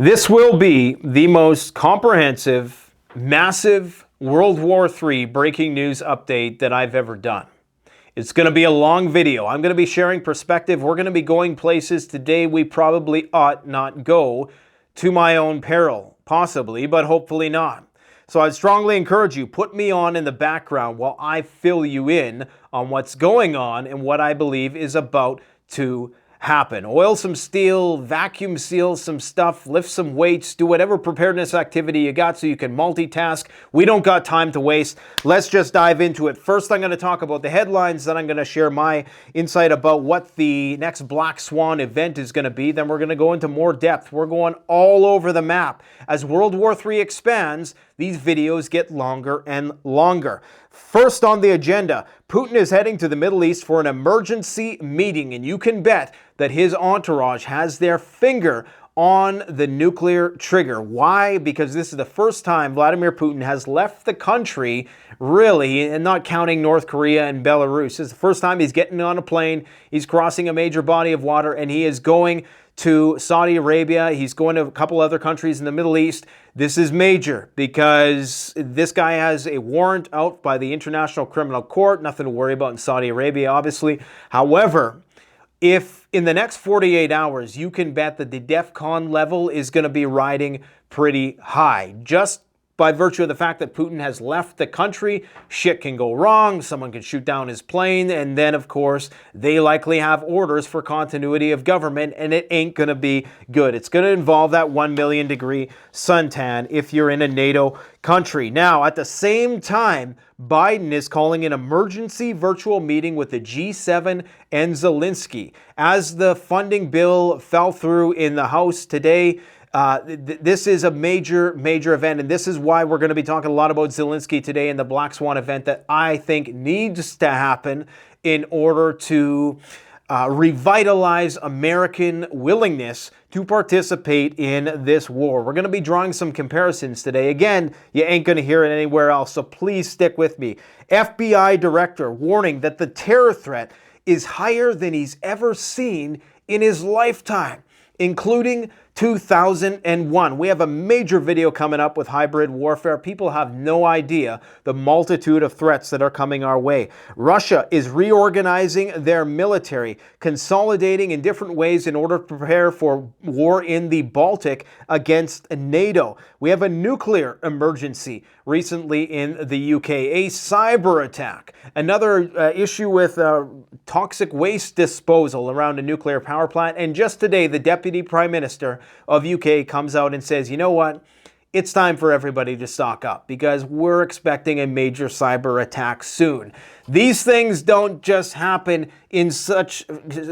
This will be the most comprehensive, massive World War III breaking news update that I've ever done. It's going to be a long video. I'm going to be sharing perspective. We're going to be going places today we probably ought not go, to my own peril, possibly, but hopefully not. So I'd strongly encourage you, put me on in the background while I fill you in on what's going on and what I believe is about to happen. Oil some steel, vacuum seal some stuff, lift some weights, do whatever preparedness activity you got so you can multitask. We don't got time to waste. Let's just dive into it. First, I'm going to talk about the headlines. Then I'm going to share my insight about what the next Black Swan event is going to be. Then we're going to go into more depth. We're going all over the map. As World War III expands, these videos get longer and longer. First on the agenda, Putin is heading to the Middle East for an emergency meeting, and you can bet that his entourage has their finger on the nuclear trigger. Why? Because this is the first time Vladimir Putin has left the country, really, and not counting North Korea and Belarus. This is the first time he's getting on a plane, he's crossing a major body of water, and he is going to Saudi Arabia. He's going to a couple other countries in the Middle East. This is major because this guy has a warrant out by the International Criminal Court. Nothing to worry about in Saudi Arabia, obviously. However, if in the next 48 hours, you can bet that the Defcon level is going to be riding pretty high. Just by virtue of the fact that Putin has left the country, shit can go wrong, someone can shoot down his plane, and then, of course, they likely have orders for continuity of government, and it ain't going to be good. It's going to involve that 1 million degree suntan if you're in a NATO country. Now, at the same time, Biden is calling an emergency virtual meeting with the G7 and Zelensky. As the funding bill fell through in the House today, this is a major event, and this is why we're going to be talking a lot about Zelensky today and the Black Swan event that I think needs to happen in order to revitalize American willingness to participate in this war. We're going to be drawing some comparisons today. Again, you ain't going to hear it anywhere else, so please stick with me. FBI director warning that the terror threat is higher than he's ever seen in his lifetime, including 2001. We have a major video coming up with hybrid warfare. People have no idea the multitude of threats that are coming our way. Russia is reorganizing their military, consolidating in different ways in order to prepare for war in the Baltic against NATO. We have a nuclear emergency recently in the UK, a cyber attack, another issue with toxic waste disposal around a nuclear power plant, and just today the Deputy Prime Minister of UK comes out and says, you know what? It's time for everybody to stock up because we're expecting a major cyber attack soon. These things don't just happen in such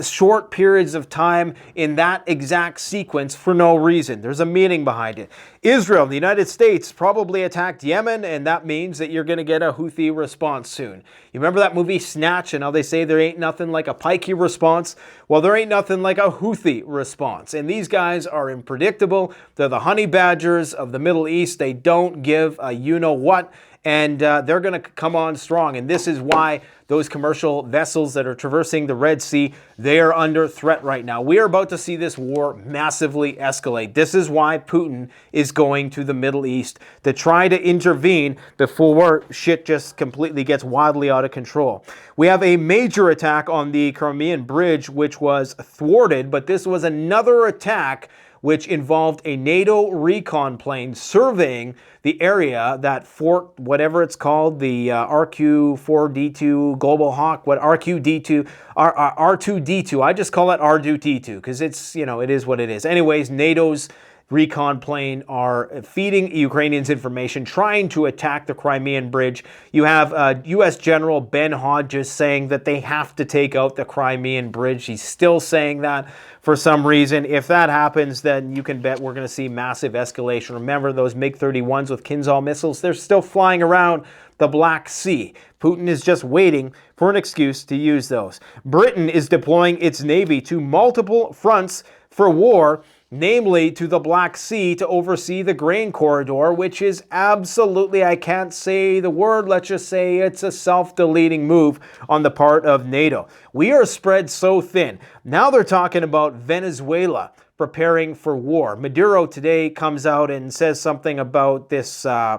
short periods of time in that exact sequence for no reason. There's a meaning behind it. Israel, the United States, probably attacked Yemen, and that means that you're going to get a Houthi response soon. You remember that movie Snatch and how they say there ain't nothing like a pikey response? Well, there ain't nothing like a Houthi response. And these guys are unpredictable. They're the honey badgers of the Middle East. They don't give a you-know-what. And they're going to come on strong. And this is why those commercial vessels that are traversing the Red Sea, they are under threat right now. We are about to see this war massively escalate. This is why Putin is going to the Middle East, to try to intervene before shit just completely gets wildly out of control. We have a major attack on the Crimean Bridge, which was thwarted, but this was another attack which involved a NATO recon plane surveying the area, that fort, whatever it's called, the RQ-4D2 Global Hawk, what RQ-D2, R2D2. I just call it R2D2 because it's, you know, it is what it is. Anyways, NATO's recon plane are feeding Ukrainians information, trying to attack the Crimean Bridge. You have U.S. General Ben Hodges saying that they have to take out the Crimean Bridge. He's still saying that for some reason. If that happens, then you can bet we're going to see massive escalation. Remember those MiG-31s with Kinzhal missiles? They're still flying around the Black Sea. Putin is just waiting for an excuse to use those. Britain is deploying its navy to multiple fronts for war, namely to the Black Sea, to oversee the grain corridor, which is absolutely, I can't say the word, let's just say it's a self-deleting move on the part of NATO. We are spread so thin. Now they're talking about Venezuela preparing for war. Maduro today comes out and says something about this. I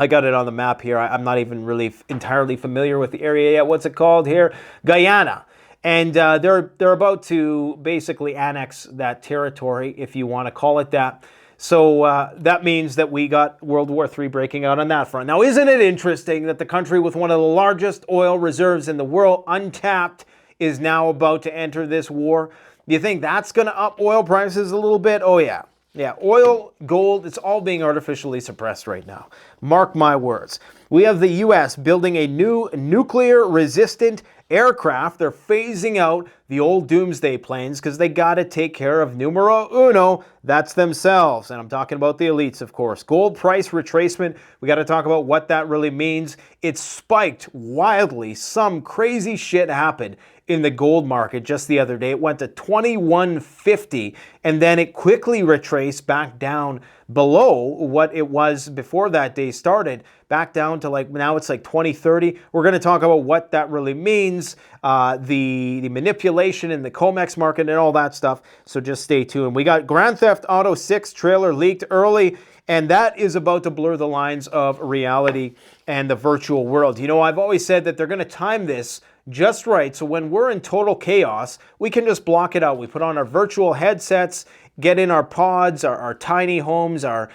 got it on the map here. I'm not even really entirely familiar with the area yet. What's it called here? Guyana. And they're about to basically annex that territory, if you want to call it that. So that means that we got World War III breaking out on that front. Now, isn't it interesting that the country with one of the largest oil reserves in the world, untapped, is now about to enter this war? Do you think that's going to up oil prices a little bit? Oh, yeah. Yeah, oil, gold, it's all being artificially suppressed right now. Mark my words. We have the U.S. building a new nuclear-resistant aircraft. They're phasing out the old doomsday planes because they got to take care of numero uno, that's themselves. And I'm talking about the elites, of course. Gold price retracement, we got to talk about what that really means. It spiked wildly. Some crazy shit happened in the gold market just the other day. It went to 2150 and then it quickly retraced back down below what it was before that day started, back down to now it's like 2030. We're going to talk about what that really means, the manipulation in the COMEX market and all that stuff. So just stay tuned. We got Grand Theft Auto 6 trailer leaked early, and that is about to blur the lines of reality and the virtual world. You know, I've always said that they're going to time this just right, so when we're in total chaos, we can just block it out. We put on our virtual headsets, get in our pods, our tiny homes, our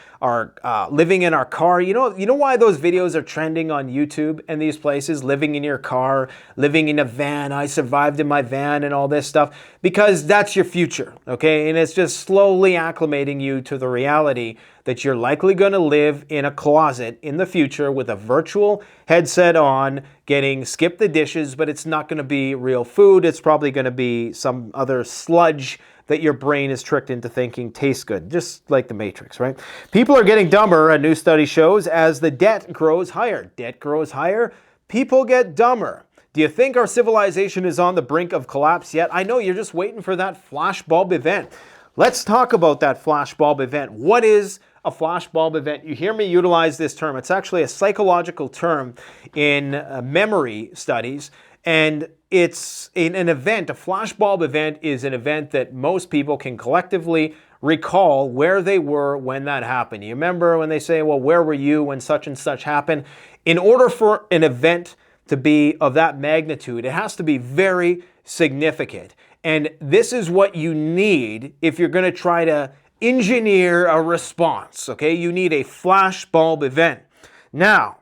living in our car. You know why those videos are trending on YouTube and these places? Living in your car, living in a van. I survived in my van and all this stuff. Because that's your future, okay? And it's just slowly acclimating you to the reality that you're likely going to live in a closet in the future with a virtual headset on, getting skip the dishes, but it's not going to be real food. It's probably going to be some other sludge that your brain is tricked into thinking tastes good, just like the Matrix, right? People are getting dumber, a new study shows, as the debt grows higher. Debt grows higher, people get dumber. Do you think our civilization is on the brink of collapse yet? I know you're just waiting for that flashbulb event. Let's talk about that flashbulb event. What is a flashbulb event? You hear me utilize this term. It's actually a psychological term in memory studies. And it's in an event, a flashbulb event is an event that most people can collectively recall where they were when that happened. You remember when they say, well, where were you when such and such happened? In order for an event to be of that magnitude, it has to be very significant. And this is what you need if you're going to try to engineer a response, okay? You need a flashbulb event. Now,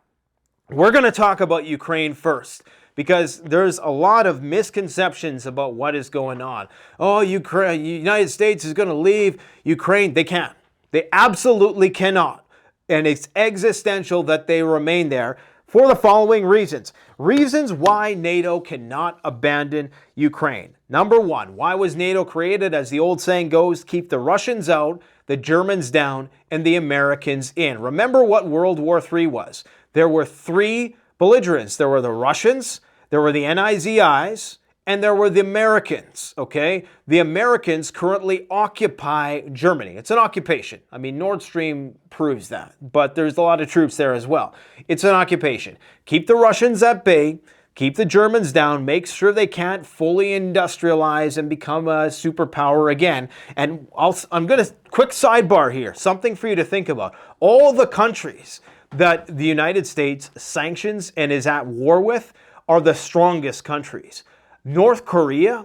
we're going to talk about Ukraine first, because there's a lot of misconceptions about what is going on. Oh, Ukraine, United States is going to leave Ukraine. They can't. They absolutely cannot. And it's existential that they remain there for the following reasons. Reasons why NATO cannot abandon Ukraine. Number one, why was NATO created? As the old saying goes, keep the Russians out, the Germans down, and the Americans in. Remember what World War III was. There were three belligerents. There were the Russians, there were the NIZIs, and there were the Americans, okay? The Americans currently occupy Germany. It's an occupation. I mean, Nord Stream proves that, but there's a lot of troops there as well. It's an occupation. Keep the Russians at bay, keep the Germans down, make sure they can't fully industrialize and become a superpower again. And I'm going to, quick sidebar here, something for you to think about. All the countries that the United States sanctions and is at war with are the strongest countries. North Korea,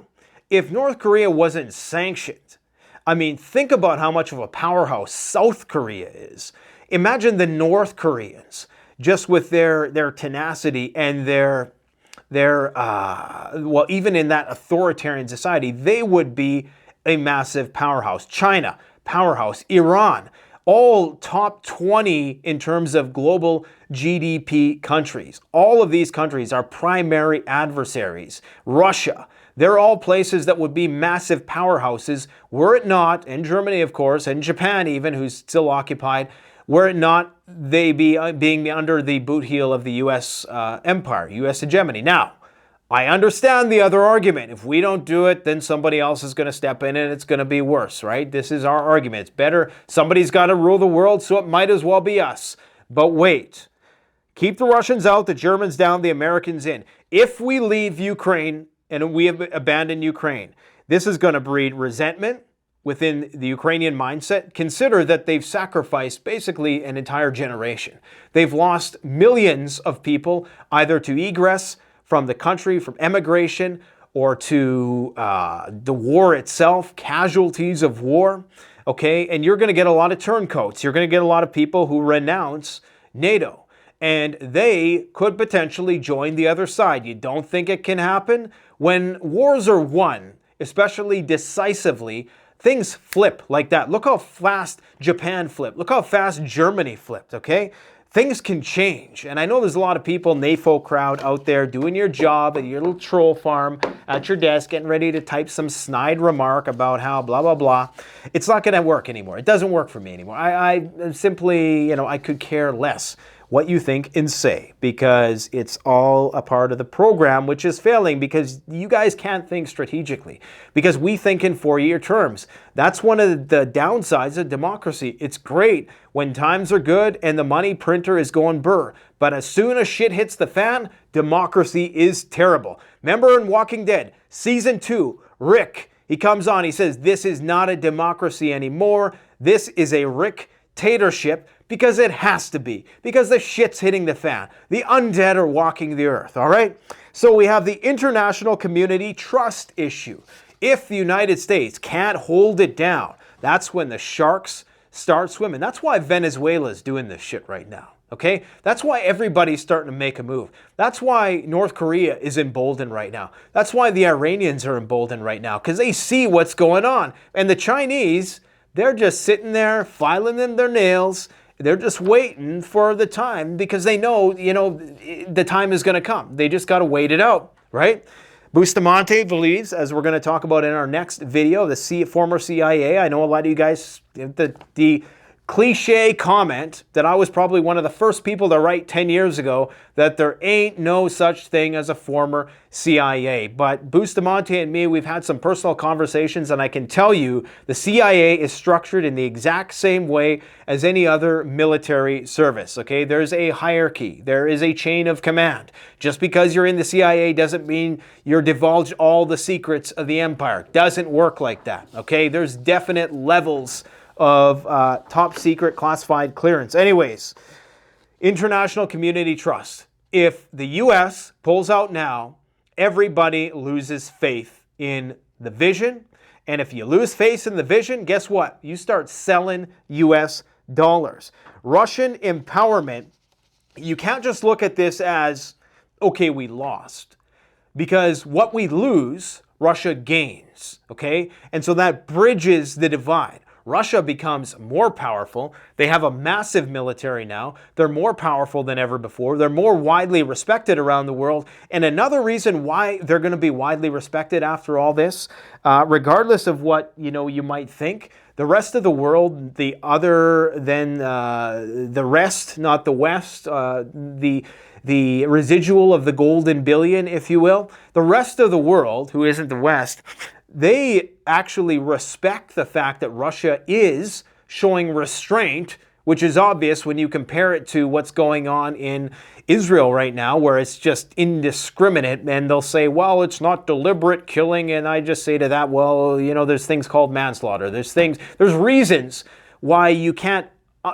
if North Korea wasn't sanctioned, I mean, think about how much of a powerhouse South Korea is. Imagine the North Koreans, just with their tenacity and their well, even in that authoritarian society, they would be a massive powerhouse. China, powerhouse. Iran, all top 20 in terms of global GDP countries. All of these countries are primary adversaries. Russia, they're all places that would be massive powerhouses were it not, and Germany of course, and Japan even, who's still occupied, were it not they being under the boot heel of the U.S. empire, U.S. hegemony. Now, I understand the other argument. If we don't do it, then somebody else is going to step in and it's going to be worse, right? This is our argument. It's better. Somebody's got to rule the world, so it might as well be us. But wait. Keep the Russians out, the Germans down, the Americans in. If we leave Ukraine and we have abandoned Ukraine, this is going to breed resentment within the Ukrainian mindset, consider that they've sacrificed basically an entire generation. They've lost millions of people either to egress from the country, from emigration, or to the war itself, casualties of war, okay? And you're going to get a lot of turncoats. You're going to get a lot of people who renounce NATO, and they could potentially join the other side. You don't think it can happen? When wars are won, especially decisively, things flip like that. Look how fast Japan flipped. Look how fast Germany flipped, okay? Things can change. And I know there's a lot of people, NAFO crowd out there doing your job at your little troll farm at your desk, getting ready to type some snide remark about how blah, blah, blah. It's not going to work anymore. It doesn't work for me anymore. I simply, I could care less what you think and say, because it's all a part of the program, which is failing because you guys can't think strategically, because we think in 4-year terms. That's one of the downsides of democracy. It's great when times are good and the money printer is going burr, but as soon as shit hits the fan, democracy is terrible. Remember in Walking Dead, season 2, Rick, he comes on, he says, this is not a democracy anymore. This is a Rick-tatorship. Because it has to be. Because the shit's hitting the fan. The undead are walking the earth, all right? So we have the international community trust issue. If the United States can't hold it down, that's when the sharks start swimming. That's why Venezuela's doing this shit right now, okay? That's why everybody's starting to make a move. That's why North Korea is emboldened right now. That's why the Iranians are emboldened right now, because they see what's going on. And the Chinese, they're just sitting there, filing in their nails. They're just waiting for the time because they know, the time is going to come. They just got to wait it out, right? Bustamante believes, as we're going to talk about in our next video, the former CIA. I know a lot of you guys, the cliche comment that I was probably one of the first people to write 10 years ago, that there ain't no such thing as a former CIA. But Bustamante and me, we've had some personal conversations, and I can tell you the CIA is structured in the exact same way as any other military service, okay? There's a hierarchy. There is a chain of command. Just because you're in the CIA doesn't mean you're divulged all the secrets of the empire. Doesn't work like that, okay? There's definite levels of top secret classified clearance. Anyways, international community trust. If the US pulls out now, everybody loses faith in the vision. And if you lose faith in the vision, guess what? You start selling US dollars. Russian empowerment, you can't just look at this as, okay, we lost. Because what we lose, Russia gains, okay? And so that bridges the divide. Russia becomes more powerful. They have a massive military now. They're more powerful than ever before. They're more widely respected around the world. And another reason why they're going to be widely respected after all this, regardless of what you might think, the rest of the world, the other than the rest, not the West, the residual of the golden billion, if you will, the rest of the world, who isn't the West, they actually respect the fact that Russia is showing restraint, which is obvious when you compare it to what's going on in Israel right now, where it's just indiscriminate, and they'll say, well, it's not deliberate killing, and I just say to that, well, there's things called manslaughter. There's reasons why you can't,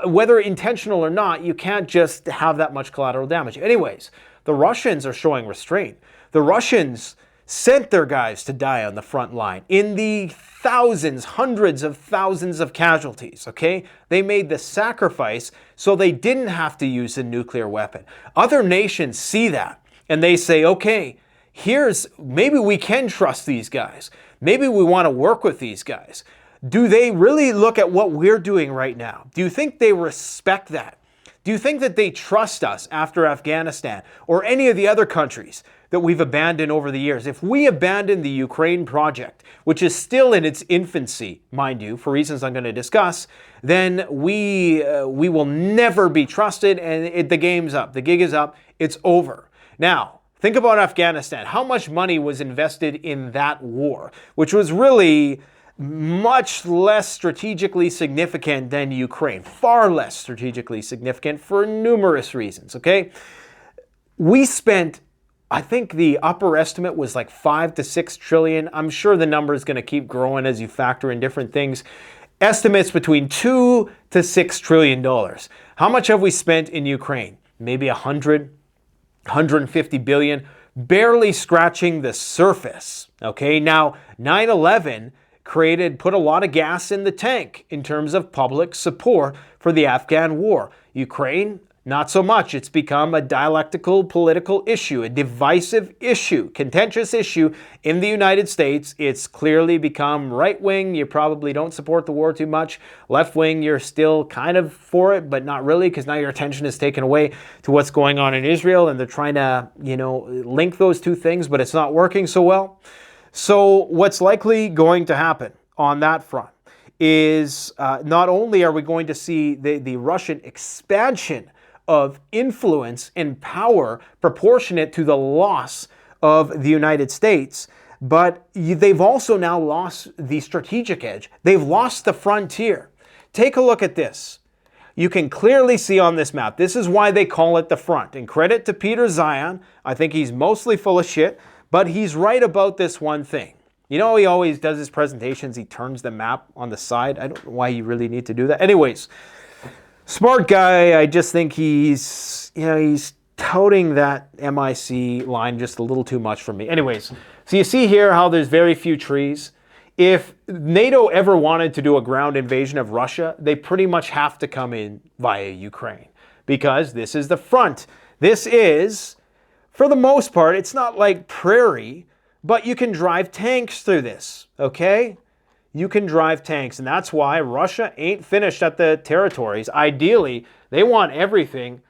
whether intentional or not, you can't just have that much collateral damage. Anyways, the Russians are showing restraint. The Russians sent their guys to die on the front line in the thousands, hundreds of thousands of casualties, okay? They made the sacrifice so they didn't have to use a nuclear weapon. Other nations see that and they say, okay, maybe we can trust these guys. Maybe we want to work with these guys. Do they really look at what we're doing right now? Do you think they respect that? Do you think that they trust us after Afghanistan or any of the other countries that we've abandoned over the years? If we abandon the Ukraine project, which is still in its infancy, mind you, for reasons I'm going to discuss, then we will never be trusted, and the game's up. The gig is up. It's over. Now, think about Afghanistan. How much money was invested in that war, which was really much less strategically significant than Ukraine. Far less strategically significant for numerous reasons, okay? We spent I think the upper estimate was like 5 to 6 trillion. I'm sure the number is going to keep growing as you factor in different things. Estimates between 2 to 6 trillion dollars. How much have we spent in Ukraine? Maybe 150 billion, barely scratching the surface. Okay, now 9/11 put a lot of gas in the tank in terms of public support for the Afghan war. Ukraine, not so much. It's become a dialectical political issue, a divisive issue, contentious issue in the United States. It's clearly become right-wing. You probably don't support the war too much. Left-wing, you're still kind of for it, but not really, because now your attention is taken away to what's going on in Israel, and they're trying to, link those two things, but it's not working so well. So what's likely going to happen on that front is not only are we going to see the Russian expansion of influence and power proportionate to the loss of the United States, but they've also now lost the strategic edge. They've lost the frontier. Take a look at this. You can clearly see on this map, this is why they call it the front. And credit to Peter Zion, I think he's mostly full of shit, but he's right about this one thing. He always does his presentations, he turns the map on the side. I don't know why you really need to do that. Anyways, smart guy. I just think he's touting that MIC line just a little too much for me. Anyways, so you see here how there's very few trees. If NATO ever wanted to do a ground invasion of Russia, they pretty much have to come in via Ukraine, because this is the front. This is, for the most part, it's not like prairie, but you can drive tanks through this, okay? You can drive tanks, and that's why Russia ain't finished at the territories. Ideally, they want everything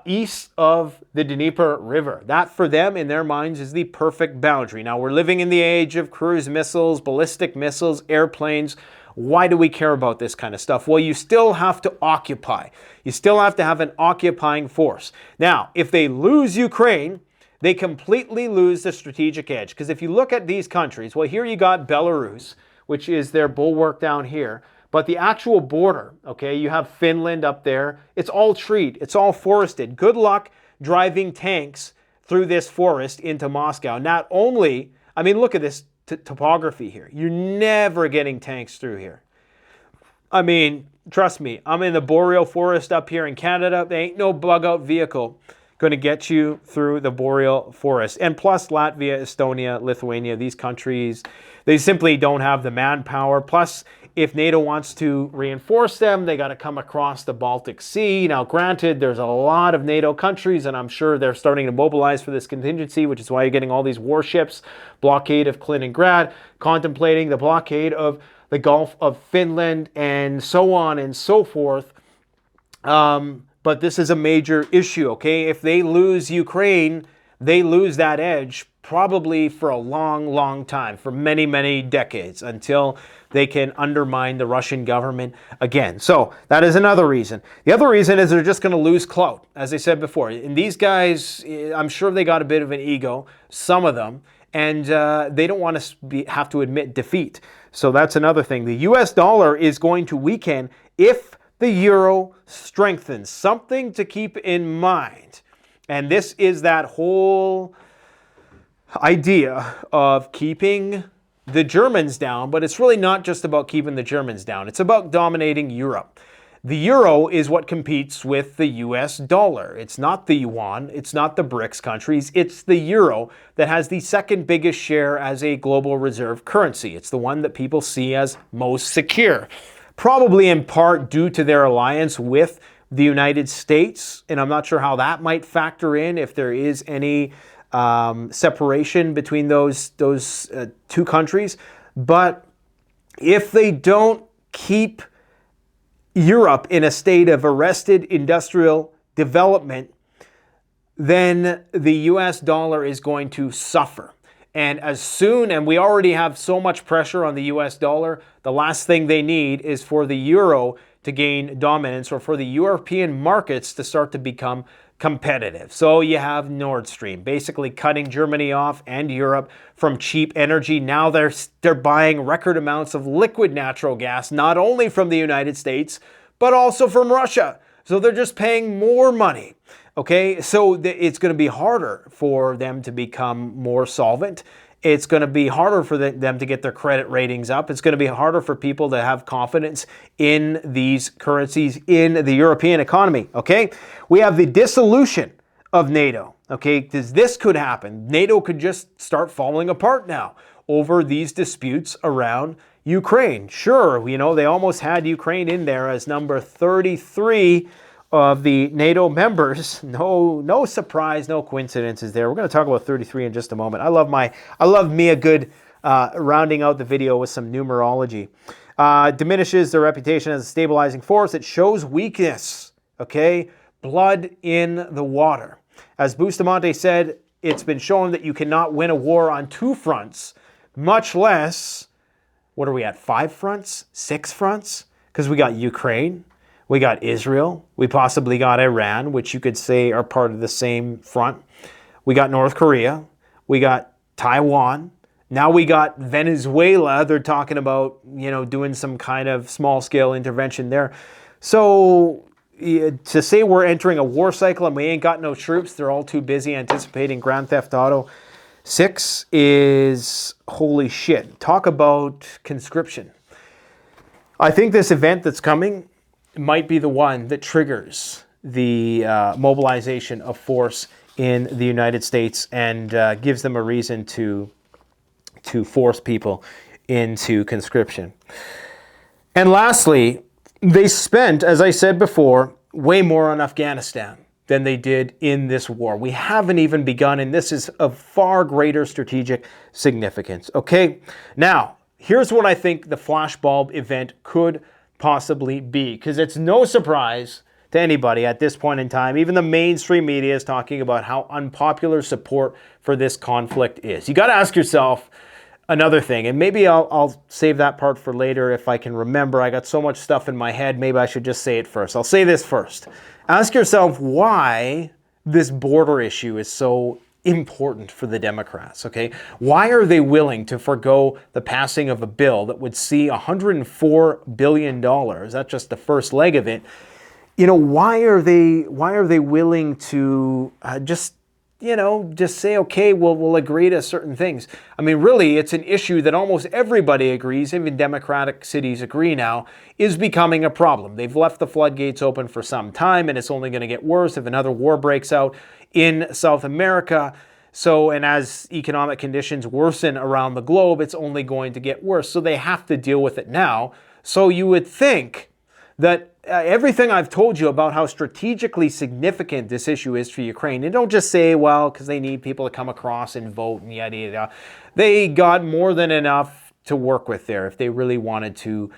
east of the Dnieper River. That, for them, in their minds, is the perfect boundary. Now, we're living in the age of cruise missiles, ballistic missiles, airplanes. Why do we care about this kind of stuff? Well, you still have to occupy. You still have to have an occupying force. Now, if they lose Ukraine, they completely lose the strategic edge. Because if you look at these countries, well, here you got Belarus, which is their bulwark down here. But the actual border, okay, you have Finland up there. It's all treed. It's all forested. Good luck driving tanks through this forest into Moscow. Not only, I mean, look at this topography here. You're never getting tanks through here. I mean, trust me, I'm in the boreal forest up here in Canada. There ain't no bug-out vehicle going to get you through the boreal forest. And plus Latvia, Estonia, Lithuania, these countries, they simply don't have the manpower. Plus, if NATO wants to reinforce them, they got to come across the Baltic Sea. Now, granted, there's a lot of NATO countries, and I'm sure they're starting to mobilize for this contingency, which is why you're getting all these warships, blockade of Kaliningrad, contemplating the blockade of the Gulf of Finland, and so on and so forth. But this is a major issue, okay? If they lose Ukraine, they lose that edge probably for a long, long time, for many, many decades, until they can undermine the Russian government again. So that is another reason. The other reason is they're just going to lose clout, as I said before. And these guys, I'm sure they got a bit of an ego, some of them, and they don't want to have to admit defeat. So that's another thing. The US dollar is going to weaken if the euro strengthens. Something to keep in mind. And this is that whole idea of keeping the Germans down, but it's really not just about keeping the Germans down. It's about dominating Europe. The euro is what competes with the US dollar. It's not the yuan, it's not the BRICS countries, it's the euro that has the second biggest share as a global reserve currency. It's the one that people see as most secure. Probably in part due to their alliance with the United States, and I'm not sure how that might factor in, if there is any separation between those two countries. But if they don't keep Europe in a state of arrested industrial development, then the US dollar is going to suffer. And and we already have so much pressure on the US dollar, the last thing they need is for the euro to gain dominance, or for the European markets to start to become competitive. So you have Nord Stream basically cutting Germany off and Europe from cheap energy. Now they're buying record amounts of liquid natural gas, not only from the United States, but also from Russia. So they're just paying more money. Okay, so it's going to be harder for them to become more solvent. It's going to be harder for them to get their credit ratings up. It's going to be harder for people to have confidence in these currencies in the European economy. Okay, we have the dissolution of NATO. Okay, because this could happen. NATO could just start falling apart now over these disputes around Ukraine. Sure, you know, they almost had Ukraine in there as number 33 of the NATO members. No surprise, no coincidences there. We're going to talk about 33 in just a moment. I love me a good rounding out the video with some numerology. Diminishes their reputation as a stabilizing force. It shows weakness. Okay, blood in the water. As Bustamante said, it's been shown that you cannot win a war on two fronts, much less, what are we at, 5 fronts, 6 fronts? Because we got Ukraine, we got Israel, we possibly got Iran, which you could say are part of the same front. We got North Korea, we got Taiwan, now we got Venezuela. They're talking about, you know, doing some kind of small-scale intervention there. So to say we're entering a war cycle and we ain't got no troops, they're all too busy anticipating Grand Theft Auto 6 is holy shit. Talk about conscription. I think this event that's coming might be the one that triggers the mobilization of force in the United States and gives them a reason to force people into conscription. And lastly, they spent, as I said before, way more on Afghanistan than they did in this war. We haven't even begun, and this is of far greater strategic significance. Okay, now, here's what I think the flashbulb event could possibly be, because it's no surprise to anybody at this point in time. Even the mainstream media is talking about how unpopular support for this conflict is. You got to ask yourself another thing, and maybe I'll save that part for later if I can remember. I got so much stuff in my head, maybe I should just say it first. I'll say this first. Ask yourself why this border issue is so important for the Democrats, okay? Why are they willing to forego the passing of a bill that would see $104 billion? That's just the first leg of it. You know, why are they willing to just say, okay, we'll agree to certain things? I mean, really, it's an issue that almost everybody agrees, even Democratic cities agree now, is becoming a problem. They've left the floodgates open for some time, and it's only going to get worse if another war breaks out in South America. So, and as economic conditions worsen around the globe, it's only going to get worse. So they have to deal with it now. So you would think that everything I've told you about how strategically significant this issue is for Ukraine, and don't just say, well, because they need people to come across and vote and yada, yada. They got more than enough to work with there if they really wanted to,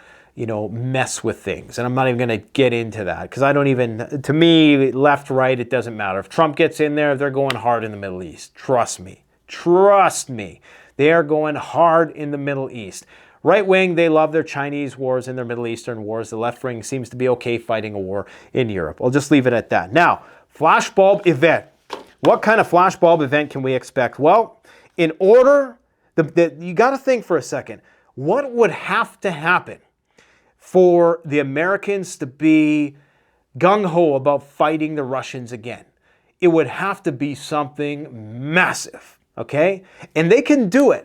mess with things. And I'm not even going to get into that because to me, left, right, it doesn't matter. If Trump gets in there, they're going hard in the Middle East. Trust me. Trust me. They are going hard in the Middle East. Right wing, they love their Chinese wars and their Middle Eastern wars. The left wing seems to be okay fighting a war in Europe. I'll just leave it at that. Now, flashbulb event. What kind of flashbulb event can we expect? Well, in order, you got to think for a second. What would have to happen for the Americans to be gung-ho about fighting the Russians again? It would have to be something massive, okay? And they can do it.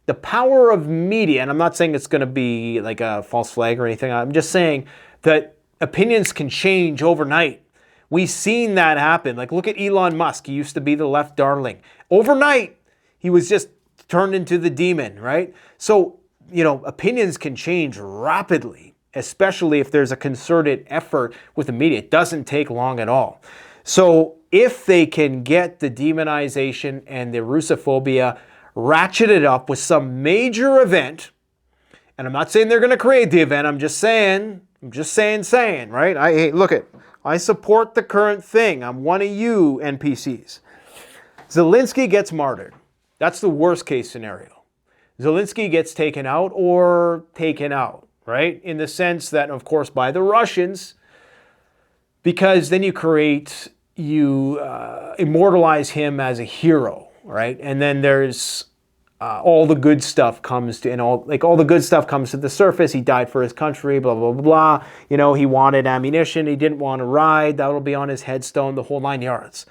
The power of media, and I'm not saying it's going to be like a false flag or anything. I'm just saying that opinions can change overnight. We've seen that happen. Like, look at Elon Musk. He used to be the left darling. Overnight, he was just turned into the demon, right? So, opinions can change rapidly, especially if there's a concerted effort with the media. It doesn't take long at all. So if they can get the demonization and the Russophobia ratcheted up with some major event, and I'm not saying they're going to create the event, I'm just saying, right? I support the current thing. I'm one of you NPCs. Zelensky gets martyred. That's the worst case scenario. Zelensky gets taken out, right? In the sense that, of course, by the Russians, because then you immortalize him as a hero, right? And then there's all the good stuff comes to, and all the good stuff comes to the surface. He died for his country, blah, blah, blah, blah. You know, he wanted ammunition. He didn't want to ride. That'll be on his headstone, the whole 9 yards.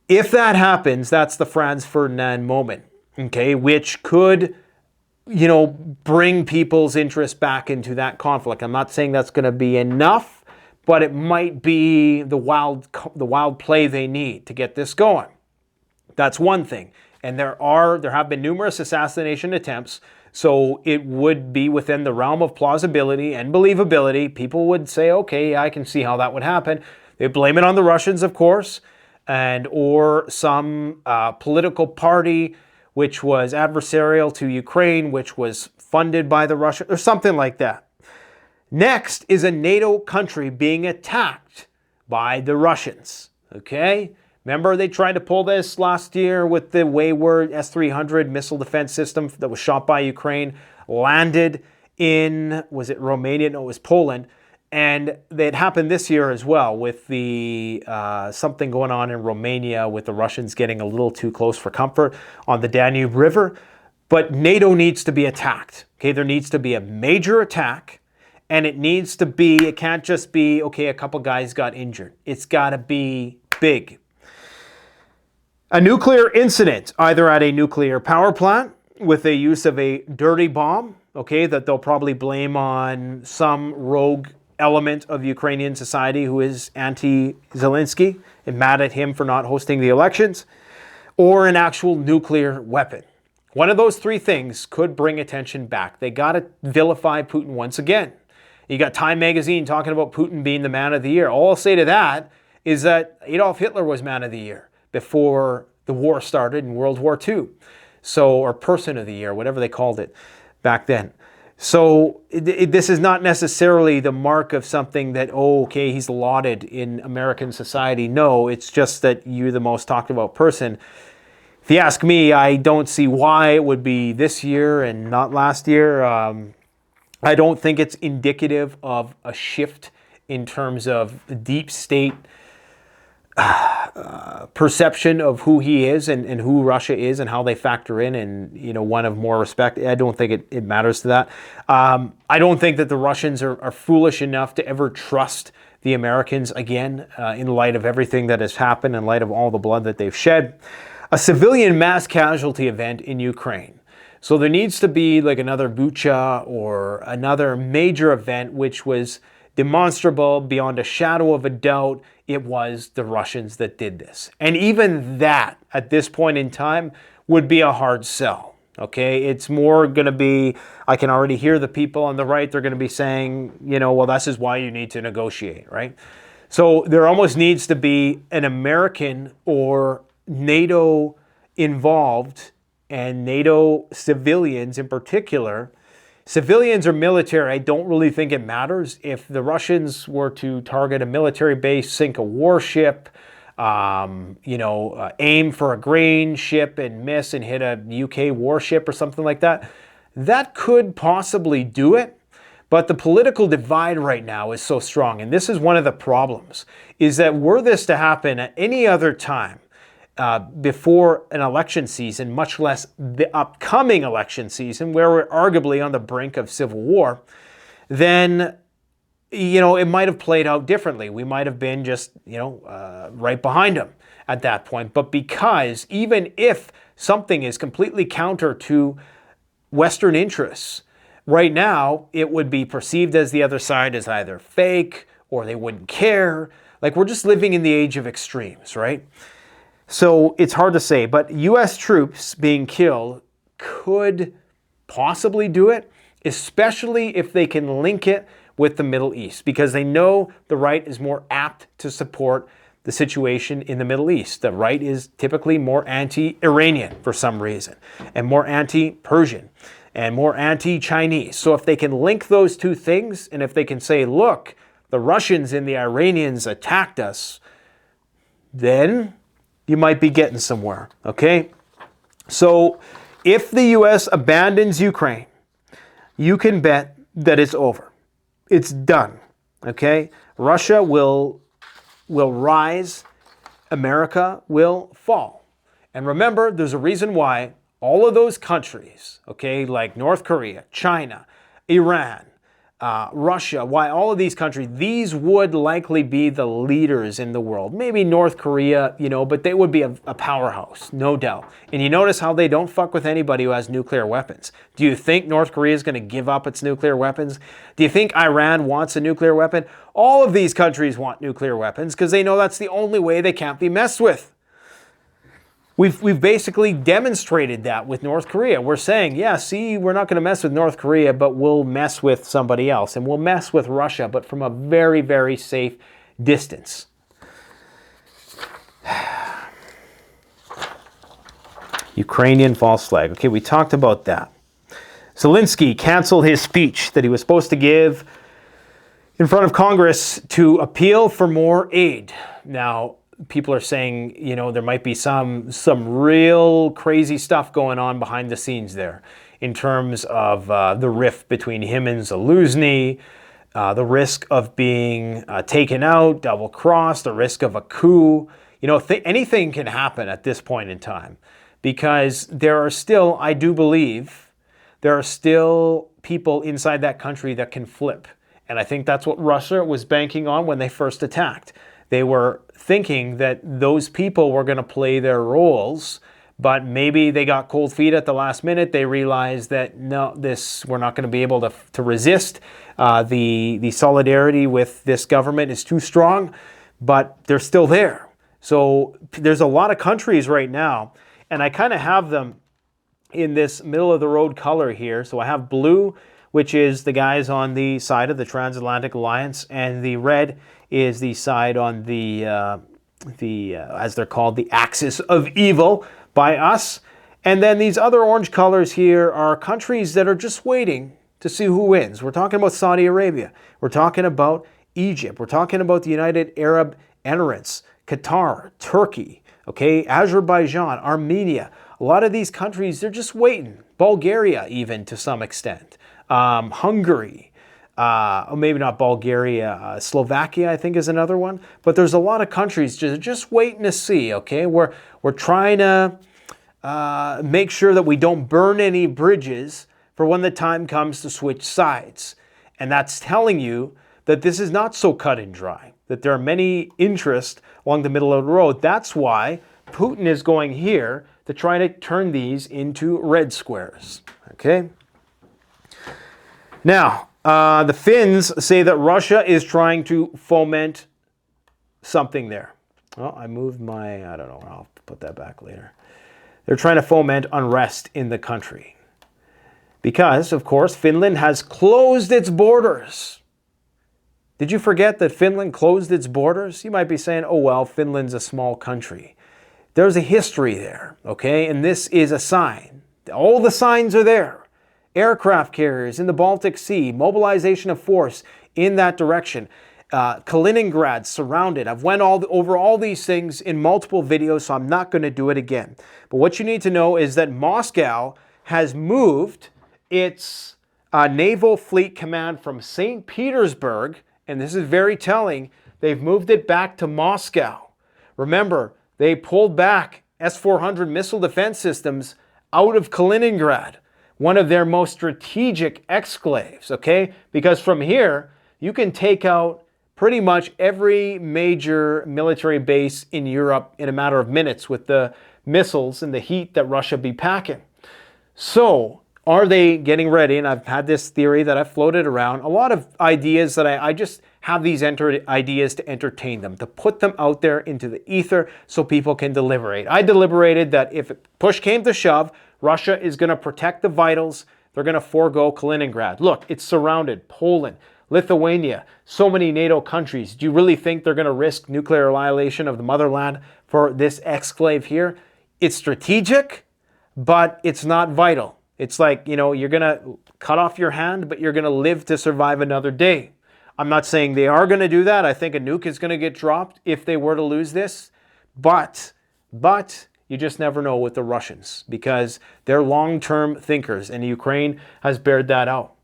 If that happens, that's the Franz Ferdinand moment, okay, which could, you know, bring people's interest back into that conflict. I'm not saying that's going to be enough, but it might be the wild play they need to get this going. That's one thing. And there have been numerous assassination attempts, so it would be within the realm of plausibility and believability. People would say, okay, I can see how that would happen. They blame it on the Russians, of course, and or some political party which was adversarial to Ukraine, which was funded by the Russians, or something like that. Next is a NATO country being attacked by the Russians, okay? Remember they tried to pull this last year with the wayward S-300 missile defense system that was shot by Ukraine, landed in, was it Romania? No, it was Poland. And it happened this year as well with the something going on in Romania with the Russians getting a little too close for comfort on the Danube River. But NATO needs to be attacked. Okay, there needs to be a major attack, and it needs to be, it can't just be, okay, a couple guys got injured. It's got to be big. A nuclear incident, either at a nuclear power plant with the use of a dirty bomb, okay, that they'll probably blame on some rogue element of Ukrainian society who is anti-Zelensky and mad at him for not hosting the elections, or an actual nuclear weapon. One of those three things could bring attention back. They got to vilify Putin once again. You got Time magazine talking about Putin being the man of the year. All I'll say to that is that Adolf Hitler was man of the year before the war started in World War II. So, or person of the year, whatever they called it back then. So this is not necessarily the mark of something that, oh, okay, he's lauded in American society. No, it's just that you're the most talked about person. If you ask me, I don't see why it would be this year and not last year. I don't think it's indicative of a shift in terms of the deep state perception of who he is and who Russia is and how they factor in, and, you know, one of more respect. I don't think it matters to that. I don't think that the Russians are foolish enough to ever trust the Americans again, in light of everything that has happened, in light of all the blood that they've shed. A civilian mass casualty event in Ukraine. So there needs to be like another Bucha or another major event which was demonstrable beyond a shadow of a doubt. It was the Russians that did this. And even that, at this point in time, would be a hard sell. Okay, it's more going to be, I can already hear the people on the right, they're going to be saying, you know, well, this is why you need to negotiate, right? So there almost needs to be an American or NATO involved, and NATO civilians in particular. Civilians or military, I don't really think it matters. If the Russians were to target a military base, sink a warship, aim for a grain ship and miss and hit a UK warship or something like that, that could possibly do it. But the political divide right now is so strong, and this is one of the problems, is that were this to happen at any other time, before an election season, much less the upcoming election season, where we're arguably on the brink of civil war, then, you know, it might have played out differently. We might have been just, right behind them at that point. But because even if something is completely counter to Western interests, right now it would be perceived as the other side as either fake or they wouldn't care. Like, we're just living in the age of extremes, right? So it's hard to say, but U.S. troops being killed could possibly do it, especially if they can link it with the Middle East, because they know the right is more apt to support the situation in the Middle East. The right is typically more anti-Iranian for some reason, and more anti-Persian, and more anti-Chinese. So if they can link those two things, and if they can say, look, the Russians and the Iranians attacked us, then you might be getting somewhere, okay? So if the U.S. abandons Ukraine, you can bet that it's over. It's done, okay? Russia will rise, America will fall. And remember, there's a reason why all of those countries, okay, like North Korea, China, Iran, Russia, why all of these countries, these would likely be the leaders in the world. Maybe North Korea, you know, but they would be a powerhouse, no doubt. And you notice how they don't fuck with anybody who has nuclear weapons. Do you think North Korea is going to give up its nuclear weapons? Do you think Iran wants a nuclear weapon? All of these countries want nuclear weapons because they know that's the only way they can't be messed with. We've basically demonstrated that with North Korea. We're saying, yeah, see, we're not going to mess with North Korea, but we'll mess with somebody else. And we'll mess with Russia, but from a very, very safe distance. Ukrainian false flag. Okay, we talked about that. Zelensky canceled his speech that he was supposed to give in front of Congress to appeal for more aid. Now, people are saying, you know, there might be some real crazy stuff going on behind the scenes there in terms of the rift between him and Zelensky, the risk of being taken out, double-crossed, the risk of a coup. You know, anything can happen at this point in time because there are still, I do believe, there are still people inside that country that can flip. And I think that's what Russia was banking on when they first attacked. They were thinking that those people were going to play their roles, but maybe they got cold feet at the last minute. They realized that no, we're not going to be able to resist. The solidarity with this government is too strong, but they're still there. So there's a lot of countries right now, and I kind of have them in this middle of the road color here. So I have blue, which is the guys on the side of the Transatlantic Alliance, and the red is the side on the as they're called, the axis of evil by us. And then these other orange colors here are countries that are just waiting to see who wins. We're talking about Saudi Arabia. We're talking about Egypt. We're talking about the United Arab Emirates, Qatar, Turkey, okay, Azerbaijan, Armenia. A lot of these countries, they're just waiting. Bulgaria even to some extent. Hungary. Maybe not Bulgaria, Slovakia, I think is another one. But there's a lot of countries just waiting to see, okay? We're trying to make sure that we don't burn any bridges for when the time comes to switch sides. And that's telling you that this is not so cut and dry, that there are many interests along the middle of the road. That's why Putin is going here to try to turn these into red squares, okay? Now, the Finns say that Russia is trying to foment something there. Well, I moved my, I don't know, I'll put that back later. They're trying to foment unrest in the country. Because, of course, Finland has closed its borders. Did you forget that Finland closed its borders? You might be saying, oh, well, Finland's a small country. There's a history there, okay? And this is a sign. All the signs are there. Aircraft carriers in the Baltic Sea, mobilization of force in that direction. Kaliningrad surrounded. I've went over all these things in multiple videos, so I'm not going to do it again. But what you need to know is that Moscow has moved its naval fleet command from St. Petersburg, and this is very telling, they've moved it back to Moscow. Remember, they pulled back S-400 missile defense systems out of Kaliningrad, one of their most strategic exclaves, okay? Because from here, you can take out pretty much every major military base in Europe in a matter of minutes with the missiles and the heat that Russia be packing. So, are they getting ready? And I've had this theory that I've floated around. A lot of ideas that I just have these ideas to entertain them, to put them out there into the ether so people can deliberate. I deliberated that if push came to shove, Russia is going to protect the vitals. They're going to forego Kaliningrad. Look, it's surrounded. Poland, Lithuania, so many NATO countries. Do you really think they're going to risk nuclear annihilation of the motherland for this exclave here? It's strategic, but it's not vital. It's like, you know, you're going to cut off your hand, but you're going to live to survive another day. I'm not saying they are going to do that. I think a nuke is going to get dropped if they were to lose this. But you just never know with the Russians because they're long-term thinkers, and Ukraine has bared that out.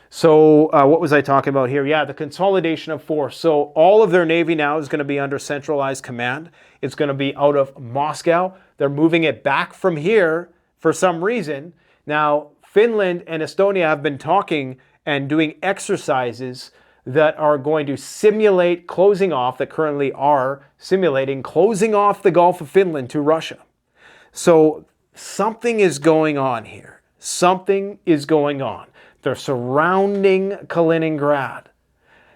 So what was I talking about here? Yeah, the consolidation of force. So all of their Navy now is going to be under centralized command. It's going to be out of Moscow. They're moving it back from here for some reason. Now, Finland and Estonia have been talking and doing exercises that are going to simulate closing off, that currently are simulating closing off the Gulf of Finland to Russia. So something is going on here. Something is going on. They're surrounding Kaliningrad.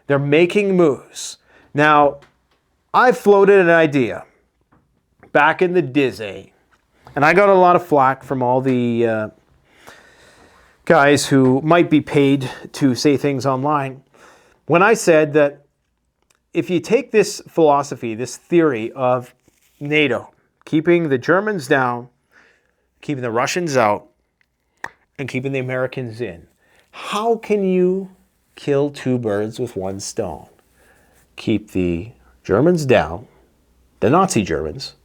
They're making moves. Now, I floated an idea back in the Dizzy, and I got a lot of flack from all the guys who might be paid to say things online, when I said that if you take this philosophy, this theory of NATO, keeping the Germans down, keeping the Russians out, and keeping the Americans in, how can you kill two birds with one stone? Keep the Germans down, the Nazi Germans,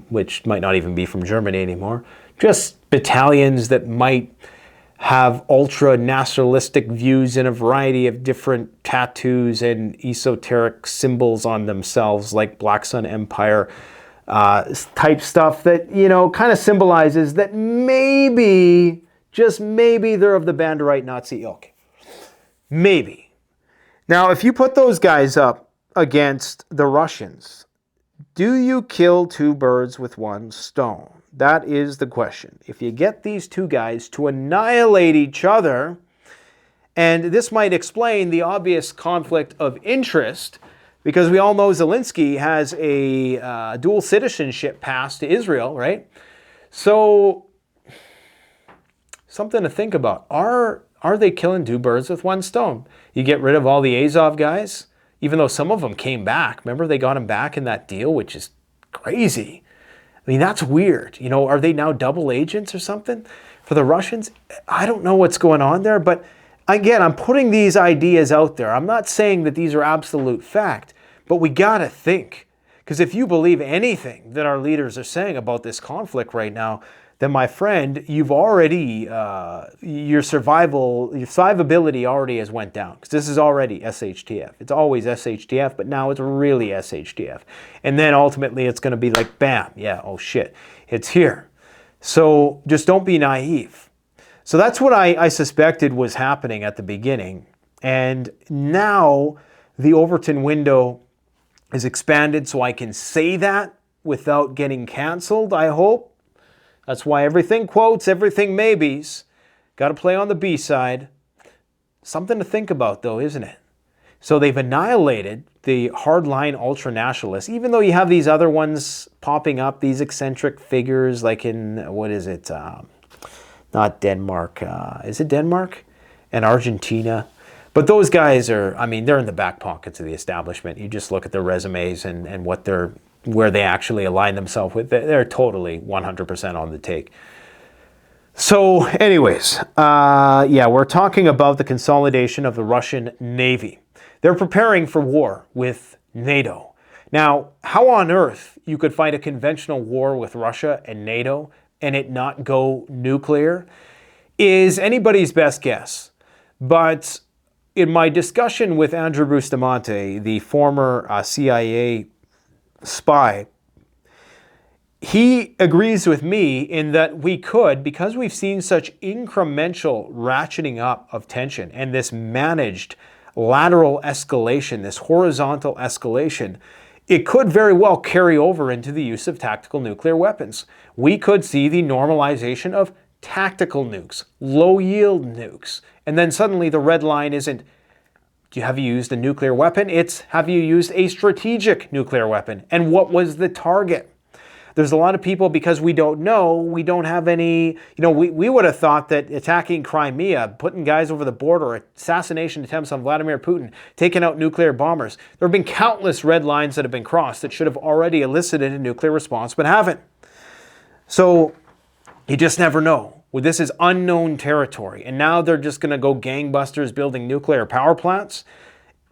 which might not even be from Germany anymore, just battalions that might have ultra-nationalistic views and a variety of different tattoos and esoteric symbols on themselves, like Black Sun Empire type stuff that, you know, kind of symbolizes that maybe, just maybe, they're of the Banderite Nazi ilk. Maybe. Now, if you put those guys up against the Russians, do you kill two birds with one stone? That is the question. If you get these two guys to annihilate each other, and this might explain the obvious conflict of interest, because we all know Zelensky has a dual citizenship pass to Israel, right? So, something to think about. Are they killing two birds with one stone? You get rid of all the Azov guys, even though some of them came back. Remember, they got them back in that deal, which is crazy. I mean, that's weird. You know, are they now double agents or something for the Russians? I don't know what's going on there, but again, I'm putting these ideas out there. I'm not saying that these are absolute fact, but we got to think. Because if you believe anything that our leaders are saying about this conflict right now, then my friend, you've already, your survivability already has went down. Because this is already SHTF. It's always SHTF, but now it's really SHTF. And then ultimately it's going to be like, bam, yeah, oh shit, it's here. So just don't be naive. So that's what I suspected was happening at the beginning. And now the Overton window is expanded so I can say that without getting canceled, I hope. That's why everything quotes, everything maybes. Got to play on the B side. Something to think about, though, isn't it? So they've annihilated the hardline ultra-nationalists, even though you have these other ones popping up, these eccentric figures like in, what is it? Not Denmark. Is it Denmark? And Argentina. But those guys are, I mean, they're in the back pockets of the establishment. You just look at their resumes and what they're, where they actually align themselves with. They're totally 100% on the take. So anyways, yeah, we're talking about the consolidation of the Russian Navy. They're preparing for war with NATO. Now, how on earth you could fight a conventional war with Russia and NATO and it not go nuclear is anybody's best guess. But in my discussion with Andrew Bustamante, the former CIA spy, he agrees with me in that we could, because we've seen such incremental ratcheting up of tension and this managed lateral escalation, this horizontal escalation, it could very well carry over into the use of tactical nuclear weapons. We could see the normalization of tactical nukes, low-yield nukes, and then suddenly the red line isn't, have you used a nuclear weapon? It's, have you used a strategic nuclear weapon? And what was the target? There's a lot of people, because we don't know, we don't have any, you know, we would have thought that attacking Crimea, putting guys over the border, assassination attempts on Vladimir Putin, taking out nuclear bombers. There have been countless red lines that have been crossed that should have already elicited a nuclear response, but haven't. So you just never know. Well, this is unknown territory, and now they're just going to go gangbusters building nuclear power plants.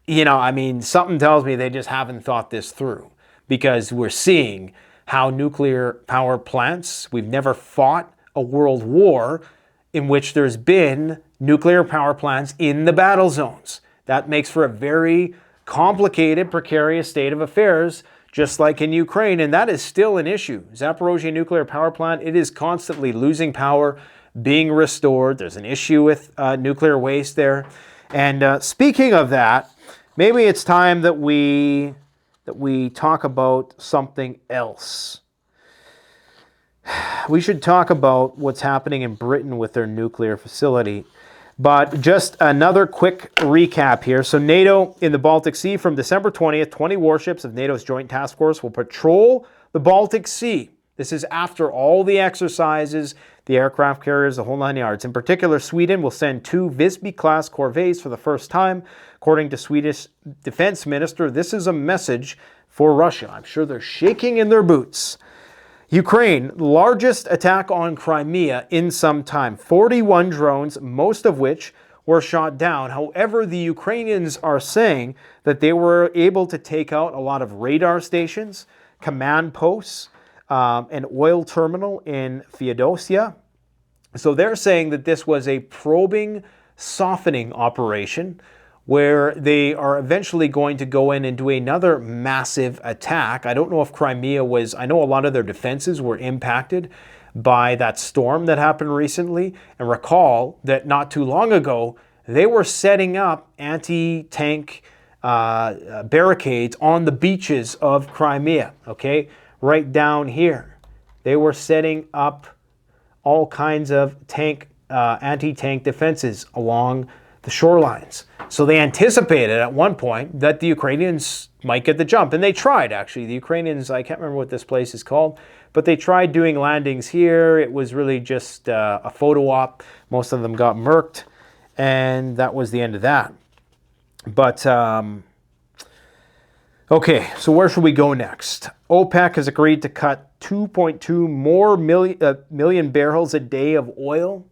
You know, I mean, something tells me they just haven't thought this through, because we're seeing how nuclear power plants, we've never fought a world war in which there's been nuclear power plants in the battle zones. That makes for a very complicated, precarious state of affairs just like in Ukraine, and that is still an issue. Zaporozhye nuclear power plant, it is constantly losing power, being restored. There's an issue with nuclear waste there. And speaking of that, maybe it's time that we talk about something else. We should talk about what's happening in Britain with their nuclear facility. But just another quick recap here. So NATO in the Baltic Sea from December 20th, 20 warships of NATO's Joint Task Force will patrol the Baltic Sea. This is after all the exercises, the aircraft carriers, the whole 9 yards. In particular, Sweden will send 2 Visby-class corvettes for the first time. According to Swedish Defense Minister, this is a message for Russia. I'm sure they're shaking in their boots. Ukraine, largest attack on Crimea in some time. 41 drones, most of which were shot down. However, the Ukrainians are saying that they were able to take out a lot of radar stations, command posts, an oil terminal in Feodosia. So they're saying that this was a probing, softening operation where they are eventually going to go in and do another massive attack. I don't know if Crimea was, I know a lot of their defenses were impacted by that storm that happened recently. And recall that not too long ago, they were setting up anti-tank barricades on the beaches of Crimea, okay? Right down here. They were setting up all kinds of anti-tank defenses along the shorelines. So they anticipated at one point that the Ukrainians might get the jump. And they tried, actually. The Ukrainians, I can't remember what this place is called, but they tried doing landings here. It was really just a photo op. Most of them got murked. And that was the end of that. But, okay, so where should we go next? OPEC has agreed to cut 2.2 more million barrels a day of oil.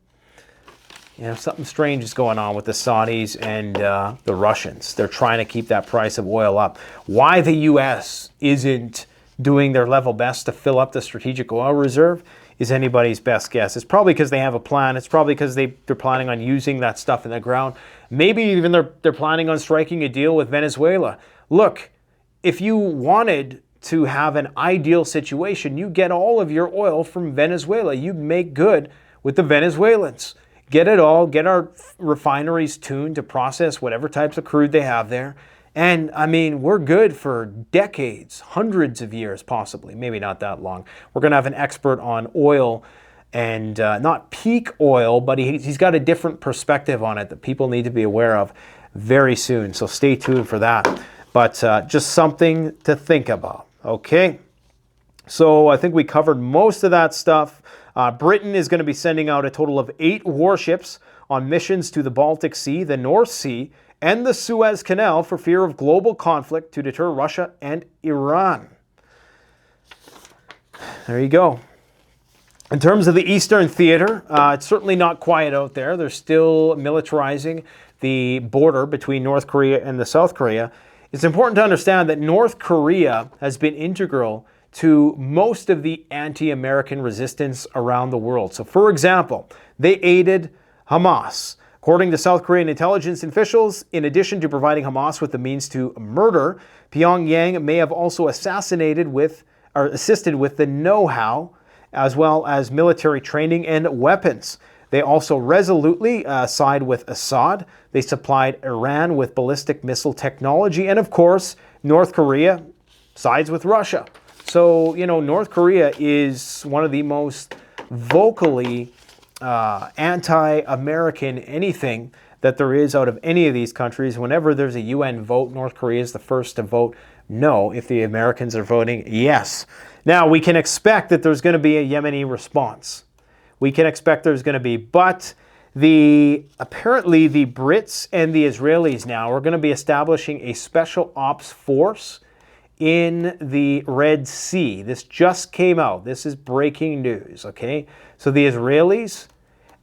You know, something strange is going on with the Saudis and the Russians. They're trying to keep that price of oil up. Why the U.S. isn't doing their level best to fill up the strategic oil reserve is anybody's best guess. It's probably because they have a plan. It's probably because they're planning on using that stuff in the ground. Maybe even they're planning on striking a deal with Venezuela. Look, if you wanted to have an ideal situation, you get all of your oil from Venezuela. You make good with the Venezuelans. Get it all, get our refineries tuned to process whatever types of crude they have there. And I mean, we're good for decades, hundreds of years possibly, maybe not that long. We're going to have an expert on oil and not peak oil, but he's got a different perspective on it that people need to be aware of very soon. So stay tuned for that. But just something to think about, okay? So I think we covered most of that stuff. Britain is going to be sending out a total of 8 warships on missions to the Baltic Sea, the North Sea, and the Suez Canal for fear of global conflict to deter Russia and Iran. There you go. In terms of the Eastern Theater, it's certainly not quiet out there. They're still militarizing the border between North Korea and the South Korea. It's important to understand that North Korea has been integral to most of the anti-American resistance around the world. So for example, they aided Hamas. According to South Korean intelligence officials, in addition to providing Hamas with the means to murder, Pyongyang may have also assisted with the know-how as well as military training and weapons. They also resolutely side with Assad. They supplied Iran with ballistic missile technology. And of course, North Korea sides with Russia. So, you know, North Korea is one of the most vocally anti-American anything that there is out of any of these countries. Whenever there's a UN vote, North Korea is the first to vote no. If the Americans are voting yes. Now, we can expect that there's going to be a Yemeni response. We can expect there's going to be, but apparently the Brits and the Israelis now are going to be establishing a special ops force in the Red Sea. This just came out. This is breaking news, okay? So the Israelis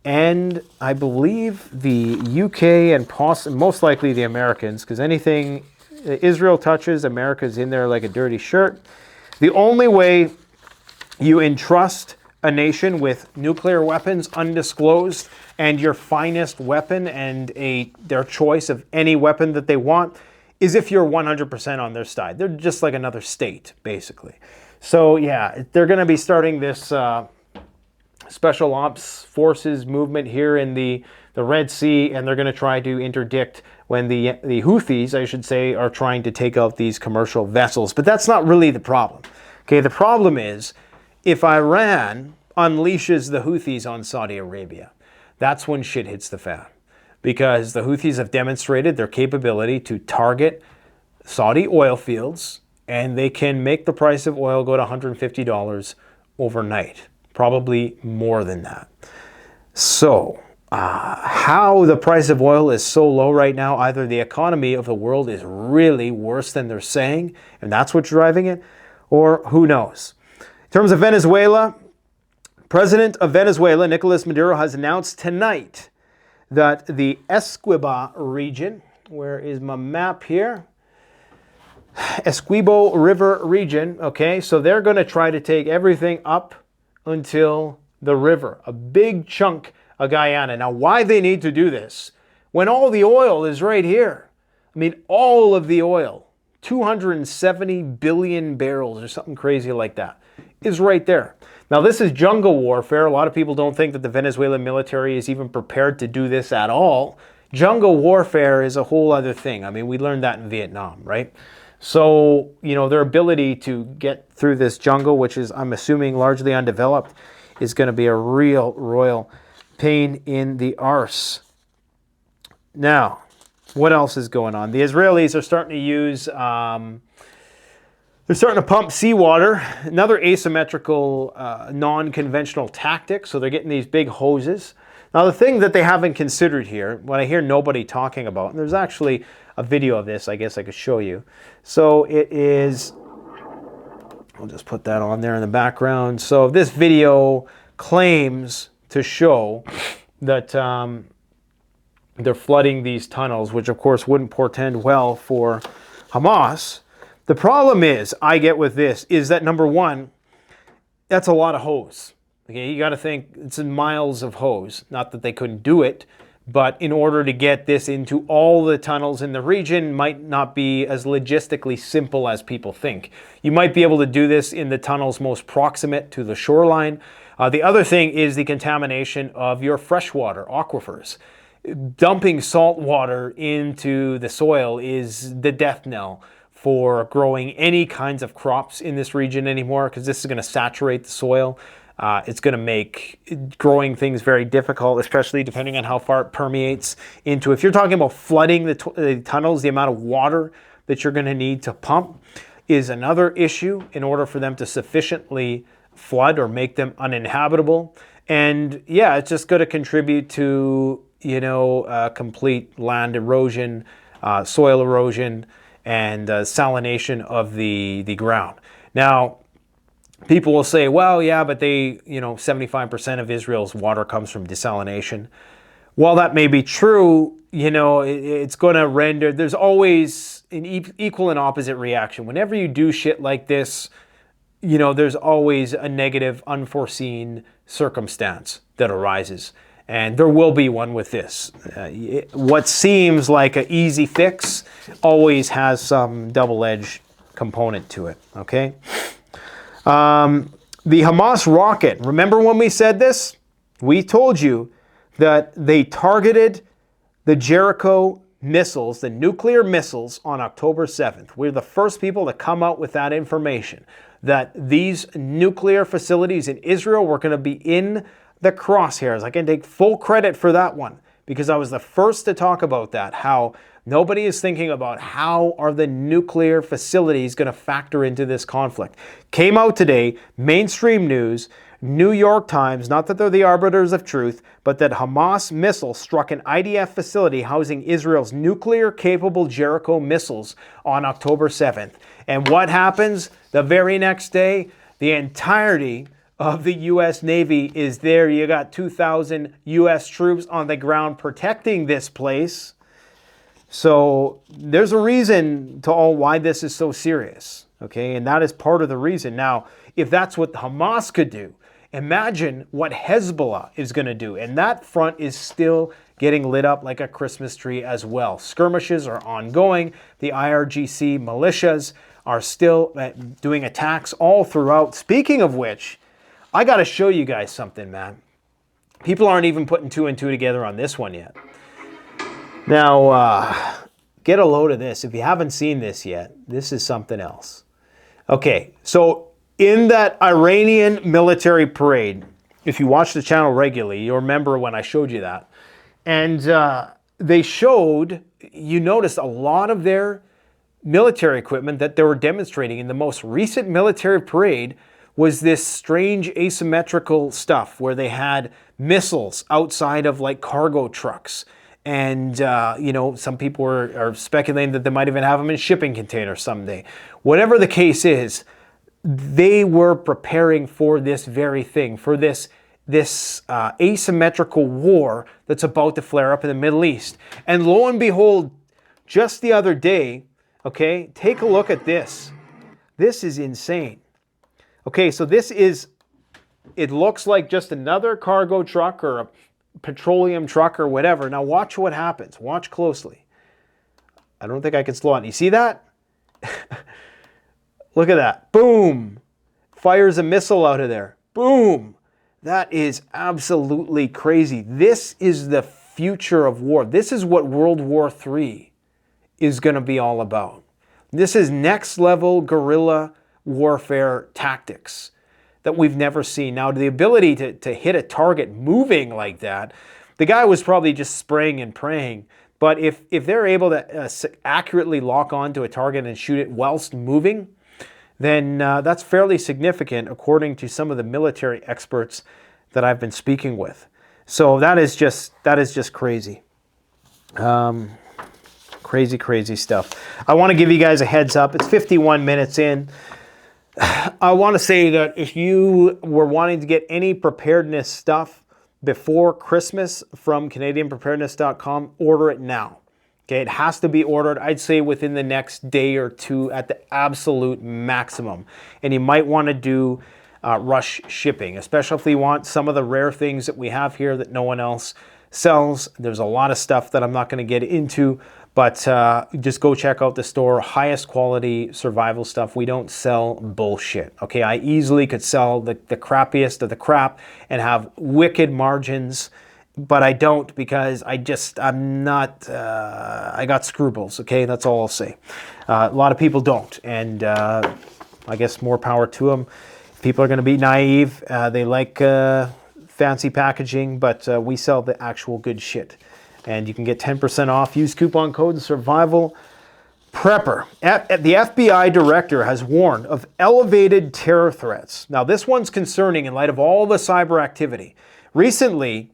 and I believe the UK and most likely the Americans, because anything Israel touches, America's in there like a dirty shirt. The only way you entrust a nation with nuclear weapons undisclosed and your finest weapon and their choice of any weapon that they want is if you're 100% on their side. They're just like another state, basically. So yeah, they're going to be starting this special ops forces movement here in the Red Sea, and they're going to try to interdict when the Houthis, I should say, are trying to take out these commercial vessels. But that's not really the problem. Okay, the problem is if Iran unleashes the Houthis on Saudi Arabia, that's when shit hits the fan. Because the Houthis have demonstrated their capability to target Saudi oil fields, and they can make the price of oil go to $150 overnight. Probably more than that. So, how the price of oil is so low right now, either the economy of the world is really worse than they're saying, and that's what's driving it, or who knows. In terms of Venezuela, President of Venezuela, Nicolas Maduro, has announced tonight that the Essequibo region, where is my map here? Essequibo River region, okay, so they're going to try to take everything up until the river, a big chunk of Guyana. Now, why they need to do this when all the oil is right here? I mean, all of the oil, 270 billion barrels or something crazy like that, is right there. Now, this is jungle warfare. A lot of people don't think that the Venezuelan military is even prepared to do this at all. Jungle warfare is a whole other thing. I mean, we learned that in Vietnam, right? So, you know, their ability to get through this jungle, which is, I'm assuming, largely undeveloped, is going to be a real royal pain in the arse. Now, what else is going on? The Israelis are starting to use, they're starting to pump seawater, another asymmetrical, non-conventional tactic. So they're getting these big hoses. Now, the thing that they haven't considered here, what I hear nobody talking about, and there's actually a video of this, I guess I could show you. So it is, I'll just put that on there in the background. So this video claims to show that they're flooding these tunnels, which of course wouldn't portend well for Hamas. The problem is, I get with this, is that number one, that's a lot of hose. Okay, you got to think it's in miles of hose. Not that they couldn't do it, but in order to get this into all the tunnels in the region might not be as logistically simple as people think. You might be able to do this in the tunnels most proximate to the shoreline. The other thing is the contamination of your freshwater aquifers. Dumping salt water into the soil is the death knell for growing any kinds of crops in this region anymore, because this is going to saturate the soil. It's going to make growing things very difficult, especially depending on how far it permeates into. If you're talking about flooding the tunnels, the amount of water that you're going to need to pump is another issue in order for them to sufficiently flood or make them uninhabitable. And yeah, it's just going to contribute to, you know, complete land erosion, soil erosion, and salination of the ground. Now, people will say, well, yeah, but 75% of Israel's water comes from desalination. While that may be true, you know, it's going to render, there's always an equal and opposite reaction. Whenever you do shit like this, you know, there's always a negative, unforeseen circumstance that arises. And there will be one with this. What seems like an easy fix always has some double-edged component to it, okay? The Hamas rocket, remember when we said this? We told you that they targeted the Jericho missiles, the nuclear missiles, on October 7th. We're the first people to come out with that information, that these nuclear facilities in Israel were going to be in the crosshairs. I can take full credit for that one because I was the first to talk about that, how nobody is thinking about how are the nuclear facilities going to factor into this conflict. Came out today, mainstream news, New York Times, not that they're the arbiters of truth, but that Hamas missiles struck an IDF facility housing Israel's nuclear-capable Jericho missiles on October 7th. And what happens the very next day? The entirety of the U.S. Navy is there. You got 2,000 U.S. troops on the ground protecting this place. So there's a reason to all why this is so serious, okay? And that is part of the reason. Now, if that's what Hamas could do, imagine what Hezbollah is going to do. And that front is still getting lit up like a Christmas tree as well. Skirmishes are ongoing. The IRGC militias are still doing attacks all throughout. Speaking of which, I got to show you guys something, man. People aren't even putting two and two together on this one yet. Now, get a load of this. If you haven't seen this yet, this is something else. Okay, so in that Iranian military parade, if you watch the channel regularly, you'll remember when I showed you that. And they showed, you noticed a lot of their military equipment that they were demonstrating in the most recent military parade was this strange asymmetrical stuff where they had missiles outside of like cargo trucks. And, you know, some people are speculating that they might even have them in shipping containers someday. Whatever the case is, they were preparing for this very thing, for this asymmetrical war that's about to flare up in the Middle East. And lo and behold, just the other day, okay, take a look at this. This is insane. Okay, so this is, it looks like just another cargo truck or a petroleum truck or whatever. Now watch what happens. Watch closely. I don't think I can slow it. You see that? Look at that. Boom. Fires a missile out of there. Boom. That is absolutely crazy. This is the future of war. This is what World War III is going to be all about. This is next level guerrilla warfare tactics that we've never seen. Now, the ability to hit a target moving like that, the guy was probably just spraying and praying. But if they're able to accurately lock onto a target and shoot it whilst moving, then that's fairly significant according to some of the military experts that I've been speaking with. So that is just crazy. Crazy stuff. I want to give you guys a heads up. It's 51 minutes in. I want to say that if you were wanting to get any preparedness stuff before Christmas from CanadianPreparedness.com, order it now. Okay, it has to be ordered, I'd say, within the next day or two at the absolute maximum. And you might want to do rush shipping, especially if you want some of the rare things that we have here that no one else sells. There's a lot of stuff that I'm not going to get into, but just go check out the store. Highest quality survival stuff. We don't sell bullshit. Okay, I easily could sell the crappiest of the crap and have wicked margins, but I don't because I'm not, I got scruples, okay? That's all I'll say. A lot of people don't, and I guess more power to them. People are going to be naive. They like fancy packaging, but we sell the actual good shit. And you can get 10% off. Use coupon code Survival Prepper. The FBI director has warned of elevated terror threats. Now, this one's concerning in light of all the cyber activity. Recently,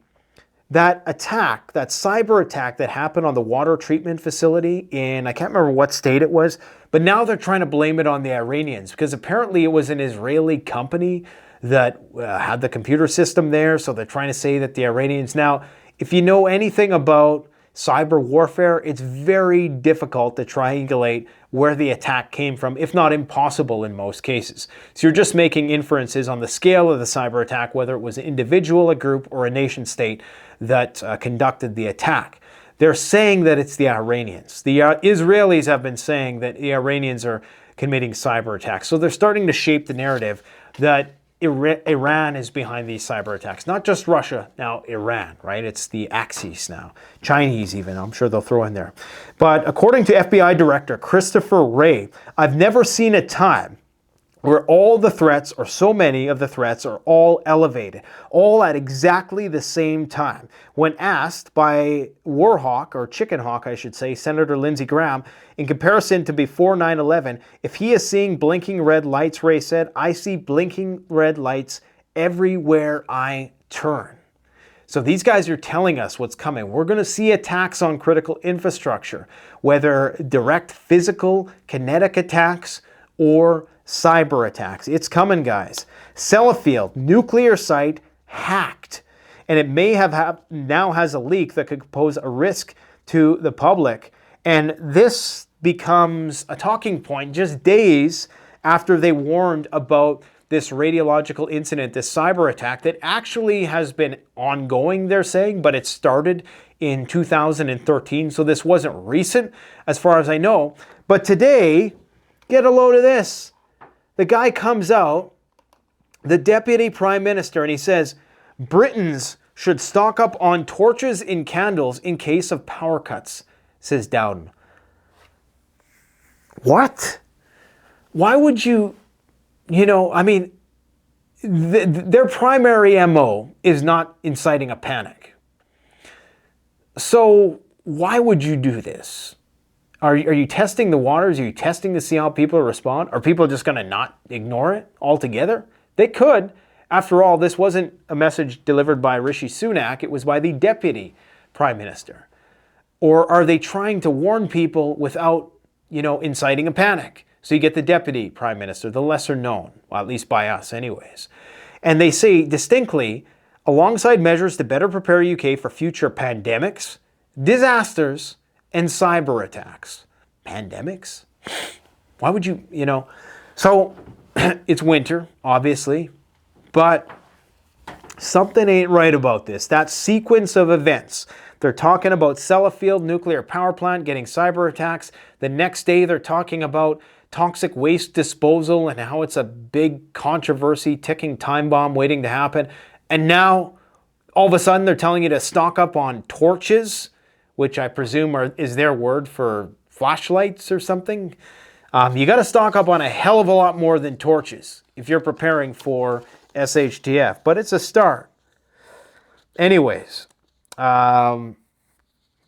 that attack, that cyber attack that happened on the water treatment facility in, I can't remember what state it was, but now they're trying to blame it on the Iranians because apparently it was an Israeli company that had the computer system there, so they're trying to say that the Iranians. Now, if you know anything about cyber warfare, it's very difficult to triangulate where the attack came from, if not impossible in most cases. So you're just making inferences on the scale of the cyber attack, whether it was an individual, a group, or a nation state that conducted the attack. They're saying that it's the Iranians. The Israelis have been saying that the Iranians are committing cyber attacks. So they're starting to shape the narrative that Iran is behind these cyber attacks. Not just Russia, now Iran, right? It's the Axis now. Chinese even, I'm sure they'll throw in there. But according to FBI Director Christopher Wray, I've never seen a time where all the threats, or so many of the threats, are all elevated, all at exactly the same time. When asked by Warhawk, or Chicken Hawk, I should say, Senator Lindsey Graham, in comparison to before 9/11, if he is seeing blinking red lights, Wray said, I see blinking red lights everywhere I turn. So these guys are telling us what's coming. We're going to see attacks on critical infrastructure, whether direct physical, kinetic attacks, or cyber attacks. It's coming, guys. Sellafield, nuclear site, hacked. And it may have now has a leak that could pose a risk to the public. And this becomes a talking point just days after they warned about this radiological incident, this cyber attack that actually has been ongoing, they're saying, but it started in 2013, so this wasn't recent as far as I know. But today, get a load of this. The guy comes out, the Deputy Prime Minister, and he says, Britons should stock up on torches and candles in case of power cuts, says Dowden. What? Why would you, I mean, their primary MO is not inciting a panic. So why would you do this? Are you testing the waters? Are you testing to see how people respond? Are people just going to not ignore it altogether? They could. After all, this wasn't a message delivered by Rishi Sunak. It was by the Deputy Prime Minister. Or are they trying to warn people without, inciting a panic? So you get the Deputy Prime Minister, the lesser known, well, at least by us anyways. And they say distinctly, alongside measures to better prepare UK for future pandemics, disasters, and cyber attacks. Pandemics? Why would you, So it's winter, obviously, but something ain't right about this. That sequence of events. They're talking about Sellafield nuclear power plant getting cyber attacks. The next day they're talking about toxic waste disposal and how it's a big controversy, ticking time bomb waiting to happen. And now, all of a sudden, they're telling you to stock up on torches, which I presume is their word for flashlights or something. You got to stock up on a hell of a lot more than torches if you're preparing for SHTF, but it's a start. Anyways,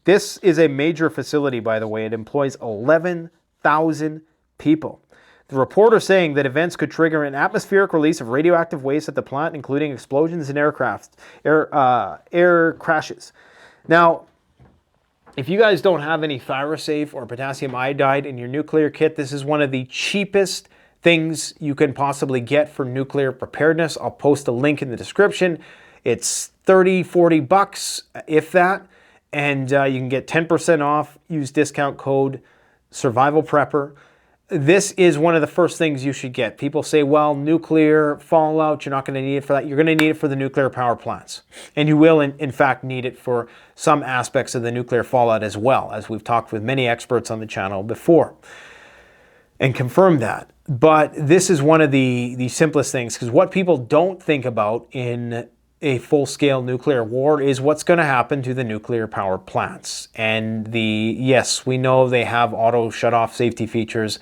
this is a major facility, by the way. It employs 11,000 people. The reporter saying that events could trigger an atmospheric release of radioactive waste at the plant, including explosions and air crashes. Now, if you guys don't have any ThyroSafe or potassium iodide in your nuclear kit, this is one of the cheapest things you can possibly get for nuclear preparedness. I'll post a link in the description. It's $30-40, if that, and you can get 10% off. Use discount code SurvivalPrepper. This is one of the first things you should get. People say, well, nuclear fallout, you're not going to need it for that. You're going to need it for the nuclear power plants. And you will, in fact, need it for some aspects of the nuclear fallout as well, as we've talked with many experts on the channel before and confirmed that. But this is one of the simplest things, because what people don't think about in a full-scale nuclear war is what's going to happen to the nuclear power plants. And yes, we know they have auto shut-off safety features.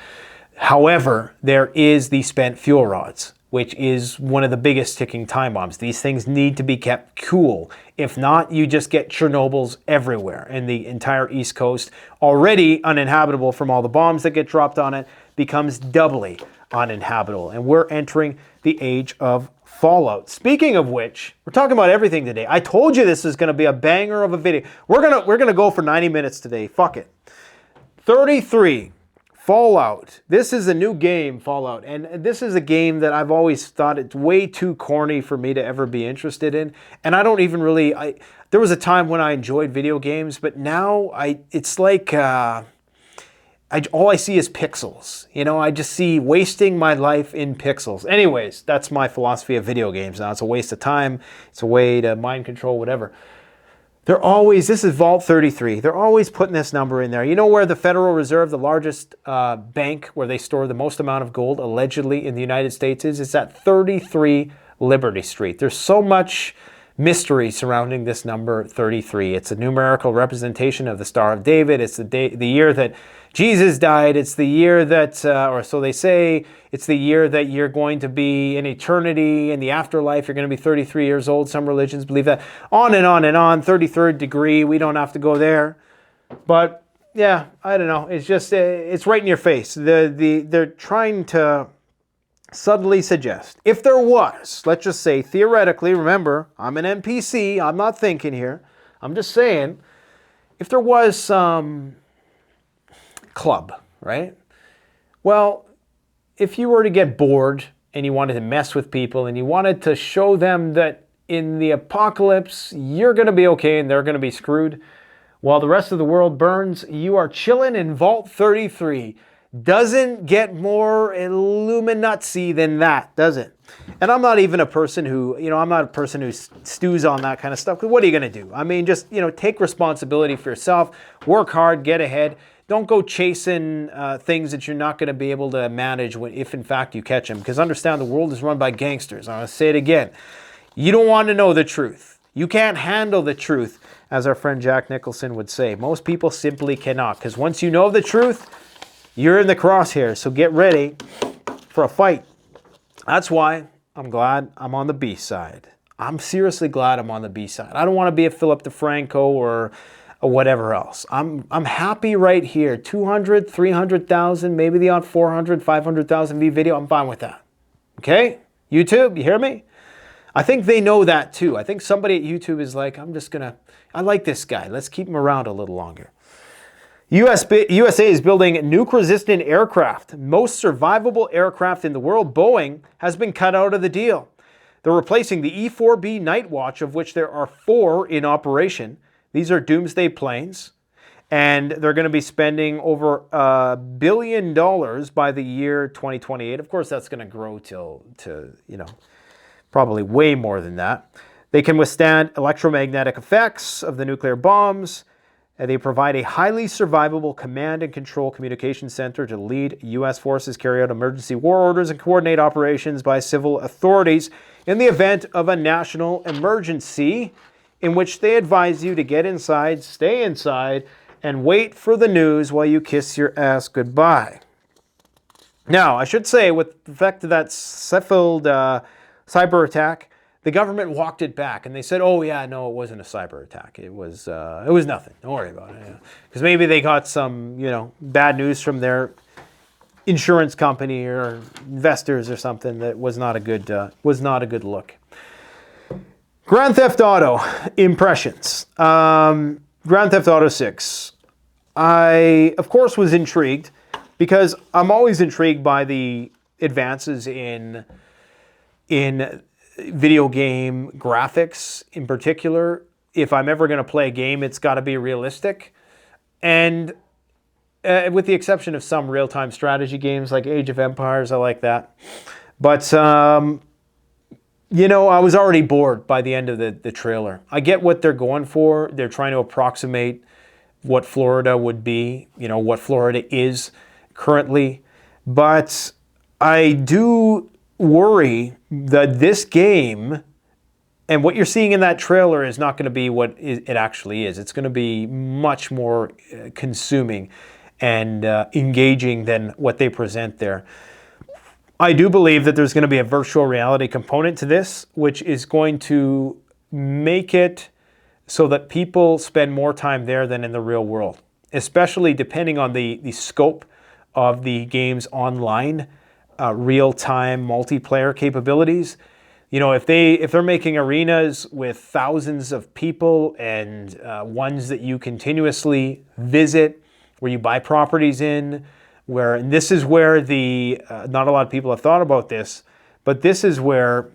However, there is the spent fuel rods, which is one of the biggest ticking time bombs. These things need to be kept cool. If not, you just get Chernobyls everywhere. And the entire East Coast, already uninhabitable from all the bombs that get dropped on it, becomes doubly uninhabitable. And we're entering the age of fallout. Speaking of which, we're talking about everything today. I told you this is going to be a banger of a video. We're gonna go for 90 minutes today. Fuck it. 33 Fallout. This is a new game, Fallout, and this is a game that I've always thought it's way too corny for me to ever be interested in. And I don't even really. There was a time when I enjoyed video games, but now it's like. All I see is pixels. I just see wasting my life in pixels. Anyways, that's my philosophy of video games now. It's a waste of time. It's a way to mind control, whatever. This is Vault 33. They're always putting this number in there. You know where the Federal Reserve, the largest bank where they store the most amount of gold, allegedly, in the United States is? It's at 33 Liberty Street. There's so much mystery surrounding this number 33. It's a numerical representation of the Star of David. It's the year that Jesus died. It's the year that, or so they say, it's the year that you're going to be in eternity, in the afterlife. You're going to be 33 years old. Some religions believe that. On and on and on. 33rd degree. We don't have to go there. But yeah, I don't know. It's just, it's right in your face. They're trying to subtly suggest, if there was, let's just say theoretically, remember, I'm an NPC, I'm not thinking here, I'm just saying, if there was some club, right? Well, if you were to get bored and you wanted to mess with people and you wanted to show them that in the apocalypse, you're going to be okay and they're going to be screwed while the rest of the world burns, you are chilling in Vault 33. Doesn't get more Illuminati than that, does it? And I'm not even a person who, I'm not a person who stews on that kind of stuff. Because what are you going to do? I mean, just, take responsibility for yourself. Work hard, get ahead. Don't go chasing things that you're not going to be able to manage if in fact you catch them. Because understand, the world is run by gangsters. I'm going to say it again. You don't want to know the truth. You can't handle the truth, as our friend Jack Nicholson would say. Most people simply cannot. Because once you know the truth, you're in the crosshairs. So get ready for a fight. That's why I'm glad I'm on the B side. I'm seriously glad I'm on the B side. I don't want to be a Philip DeFranco or whatever else. I'm happy right here. 200, 300,000, maybe the odd 400, 500,000 view video. I'm fine with that. Okay? YouTube, you hear me? I think they know that too. I think somebody at YouTube is like, I like this guy. Let's keep him around a little longer. USA is building nuke-resistant aircraft. Most survivable aircraft in the world. Boeing has been cut out of the deal. They're replacing the E-4B Nightwatch, of which there are 4 in operation. These are doomsday planes, and they're going to be spending over $1 billion by the year 2028. Of course, that's going to grow to probably way more than that. They can withstand electromagnetic effects of the nuclear bombs. They provide a highly survivable command and control communication center to lead U.S. forces carry out emergency war orders and coordinate operations by civil authorities in the event of a national emergency, in which they advise you to get inside, stay inside, and wait for the news while you kiss your ass goodbye. Now, I should say, with respect to that Sheffield cyber attack, the government walked it back, and they said, "Oh yeah, no, it wasn't a cyber attack. It was nothing. Don't worry about it." Because maybe they got some, bad news from their insurance company or investors or something that was not a good look. Grand Theft Auto impressions. Grand Theft Auto 6. I, of course, was intrigued because I'm always intrigued by the advances in video game graphics in particular. If I'm ever going to play a game, it's got to be realistic. And with the exception of some real-time strategy games like Age of Empires, I like that. But I was already bored by the end of the trailer. I get what they're going for. They're trying to approximate what Florida would be, what Florida is currently. But I do worry that this game and what you're seeing in that trailer is not going to be what it actually is. It's going to be much more consuming and engaging than what they present there. I do believe that there's going to be a virtual reality component to this, which is going to make it so that people spend more time there than in the real world, especially depending on the scope of the game's online real-time multiplayer capabilities. If they're making arenas with thousands of people and ones that you continuously visit, where you buy properties in, and this is where not a lot of people have thought about this, but this is where,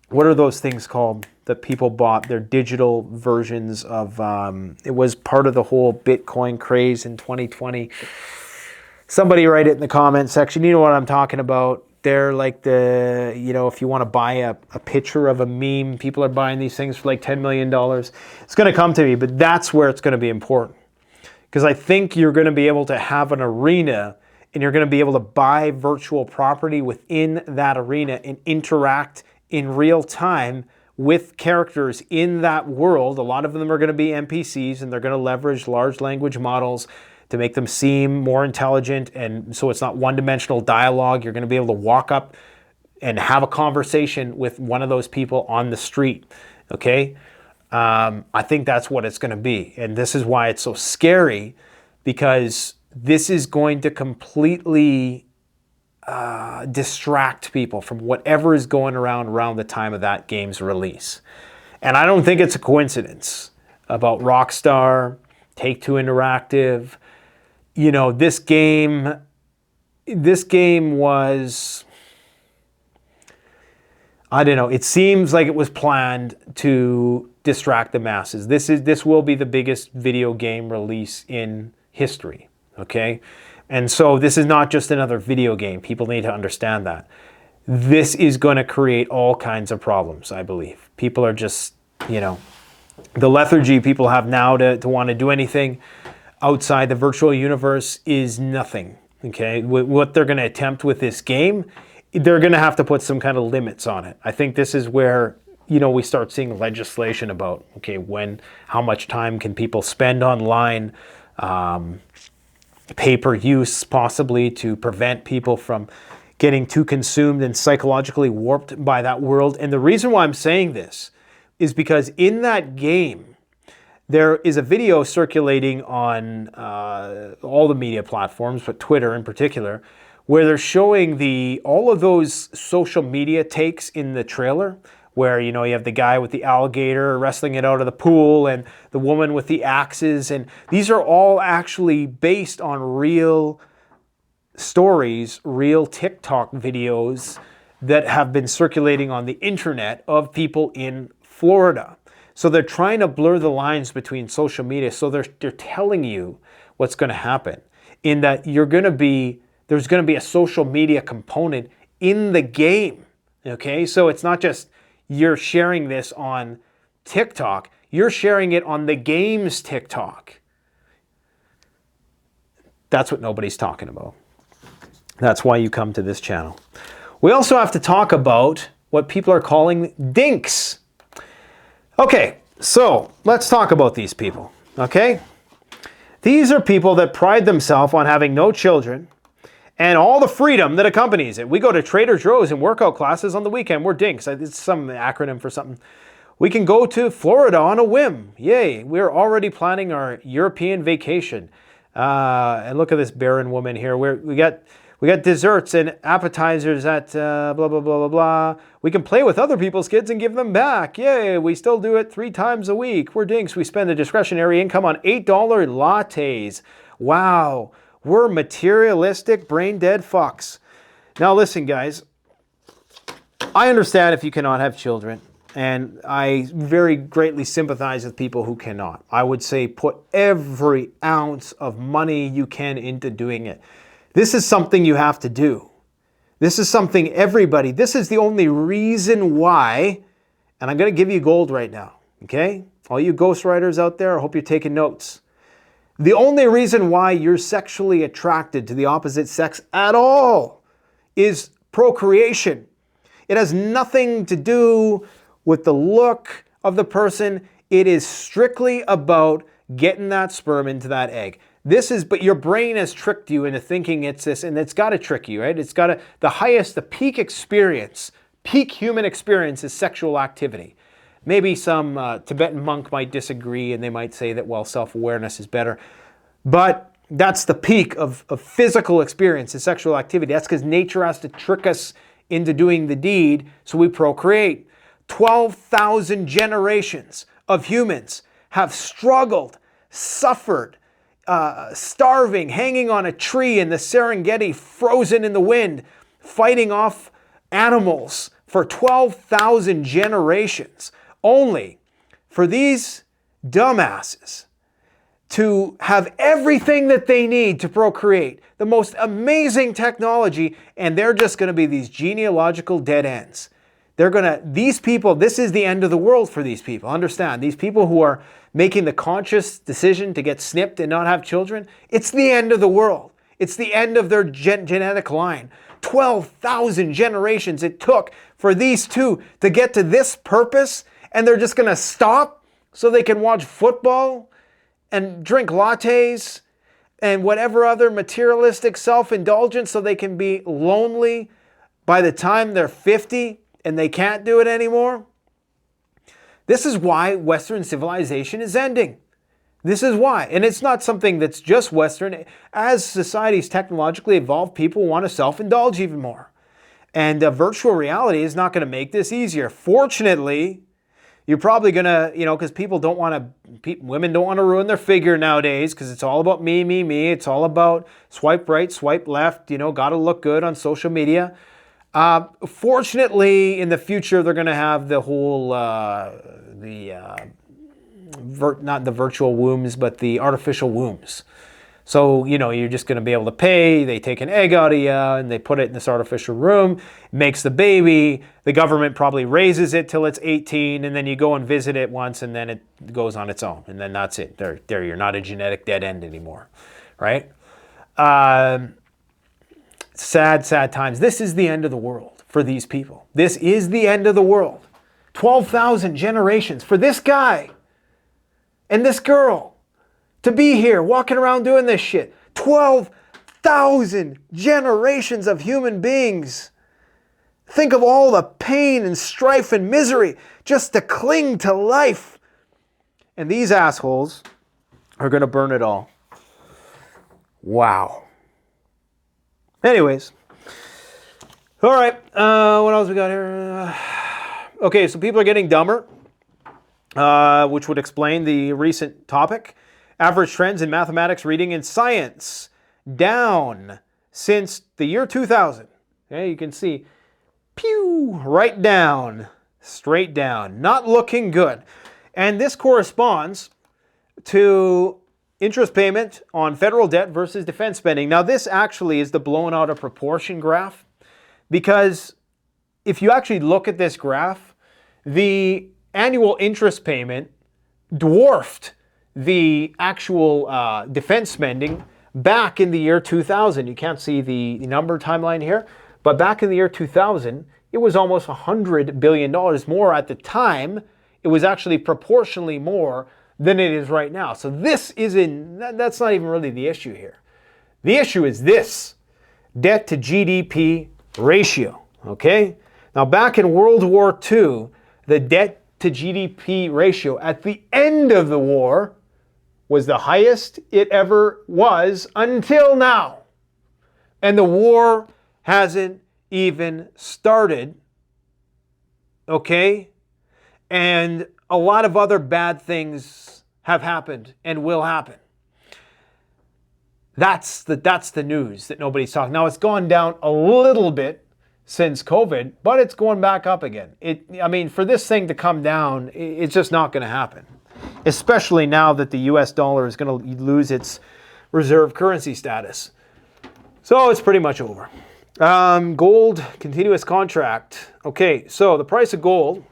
what are those things called that people bought? They're digital versions of, it was part of the whole Bitcoin craze in 2020. Somebody write it in the comment section. You know what I'm talking about. They're like if you want to buy a picture of a meme, people are buying these things for like $10 million. It's going to come to me, but that's where it's going to be important. Because I think you're going to be able to have an arena and you're going to be able to buy virtual property within that arena and interact in real time with characters in that world. A lot of them are going to be NPCs, and they're going to leverage large language models to make them seem more intelligent, and so it's not one-dimensional dialogue. You're going to be able to walk up and have a conversation with one of those people on the street, okay? I think that's what it's going to be, and this is why it's so scary, because this is going to completely distract people from whatever is going around the time of that game's release. And I don't think it's a coincidence about Rockstar, Take-Two Interactive. This game was, I don't know, it seems like it was planned to distract the masses. This will be the biggest video game release in history, okay? And so this is not just another video game. People need to understand that. this is going to create all kinds of problems, I believe. People are just, you know, the lethargy people have now to want to do anything outside the virtual universe is nothing, okay? What they're going to attempt with this game, they're going to have to put some kind of limits on it. I think this is where, you know, we start seeing legislation about, okay, how much time can people spend online, pay-per-use possibly, to prevent people from getting too consumed and psychologically warped by that world. And the reason why I'm saying this is because in that game, there is a video circulating on all the media platforms, but Twitter in particular, where they're showing all of those social media takes in the trailer, where, you know, you have the guy with the alligator wrestling it out of the pool and the woman with the axes. And these are all actually based on real stories, real TikTok videos that have been circulating on the internet of people in Florida. So they're trying to blur the lines between social media. So they're telling you what's going to happen, in that there's going to be a social media component in the game. Okay, so it's not just you're sharing this on TikTok, you're sharing it on the game's TikTok. That's what nobody's talking about. That's why you come to this channel. We also have to talk about what people are calling dinks. Okay, so let's talk about these people, okay? These are people that pride themselves on having no children and all the freedom that accompanies it. We go to Trader Joe's and workout classes on the weekend. We're dinks. It's some acronym for something. We can go to Florida on a whim. Yay, we're already planning our European vacation. And look at this barren woman here. We got desserts and appetizers at blah, blah, blah, blah, blah. We can play with other people's kids and give them back. Yay, we still do it 3 times a week. We're dinks. We spend a discretionary income on $8 lattes. Wow, we're materialistic, brain-dead fucks. Now listen, guys, I understand if you cannot have children, and I very greatly sympathize with people who cannot. I would say put every ounce of money you can into doing it. This is something you have to do. This is something this is the only reason why, and I'm going to give you gold right now, okay? All you ghostwriters out there, I hope you're taking notes. The only reason why you're sexually attracted to the opposite sex at all is procreation. It has nothing to do with the look of the person. It is strictly about getting that sperm into that egg. But your brain has tricked you into thinking it's this, and it's got to trick you, right? It's got to, the peak experience, peak human experience is sexual activity. Maybe some Tibetan monk might disagree, and they might say that, well, self-awareness is better. But that's the peak of physical experience, is sexual activity. That's because nature has to trick us into doing the deed, so we procreate. 12,000 generations of humans have struggled, suffered, starving, hanging on a tree in the Serengeti, frozen in the wind, fighting off animals for 12,000 generations, only for these dumbasses to have everything that they need to procreate, the most amazing technology, and they're just going to be these genealogical dead ends. These people, this is the end of the world for these people. Understand, these people who are making the conscious decision to get snipped and not have children, it's the end of the world. It's the end of their genetic line. 12,000 generations it took for these two to get to this purpose, and they're just going to stop so they can watch football and drink lattes and whatever other materialistic self-indulgence so they can be lonely by the time they're 50 and they can't do it anymore. This is why Western civilization is ending. This is why. And it's not something that's just Western. As societies technologically evolve, people want to self-indulge even more. And virtual reality is not going to make this easier. Fortunately, you're probably going to, because women don't want to ruin their figure nowadays, because it's all about me, me, me. It's all about swipe right, swipe left, got to look good on social media. Fortunately, in the future, they're going to have the whole, not the virtual wombs, but the artificial wombs. So, you know, you're just going to be able to pay. They take an egg out of you and they put it in this artificial room, makes the baby. The government probably raises it till it's 18, and then you go and visit it once, and then it goes on its own. And then that's it. There, you're not a genetic dead end anymore, right? Sad, sad times. This is the end of the world for these people. This is the end of the world. 12,000 generations for this guy and this girl to be here, walking around doing this shit. 12,000 generations of human beings. Think of all the pain and strife and misery just to cling to life. And these assholes are going to burn it all. Wow. Anyways. All right. What else we got here? Okay, so people are getting dumber, which would explain the recent topic. Average trends in mathematics, reading, and science down since the year 2000. Okay, you can see, pew, right down, straight down. Not looking good. And this corresponds to interest payment on federal debt versus defense spending. Now, this actually is the blown out of proportion graph, because if you actually look at this graph, the annual interest payment dwarfed the actual defense spending back in the year 2000. You can't see the number timeline here, but back in the year 2000, it was almost $100 billion more. At the time, it was actually proportionally more than it is right now. So this that's not even really the issue here. The issue is this, debt to GDP ratio, okay? Now, back in World War II, the debt to GDP ratio at the end of the war was the highest it ever was until now. And the war hasn't even started, okay? And a lot of other bad things have happened and will happen. That's the news that nobody's talking. Now, it's gone down a little bit since COVID, but it's going back up again. I mean, for this thing to come down, it's just not going to happen. Especially now that the US dollar is going to lose its reserve currency status. So it's pretty much over. Gold, continuous contract. Okay, so the price of gold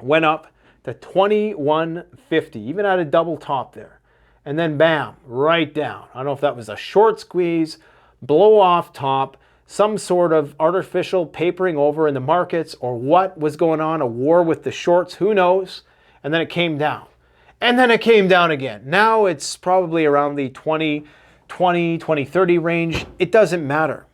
went up to $21.50, even at a double top there. And then bam, right down. I don't know if that was a short squeeze, blow off top, some sort of artificial papering over in the markets, or what was going on, a war with the shorts, who knows? And then it came down. And then it came down again. Now it's probably around the 2030 range. It doesn't matter,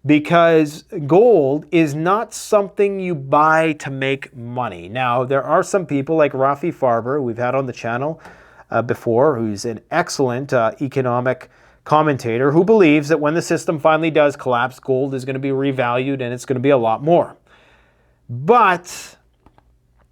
because gold is not something you buy to make money. Now, there are some people like Rafi Farber, we've had on the channel before, who's an excellent economic commentator, who believes that when the system finally does collapse, gold is going to be revalued and it's going to be a lot more. But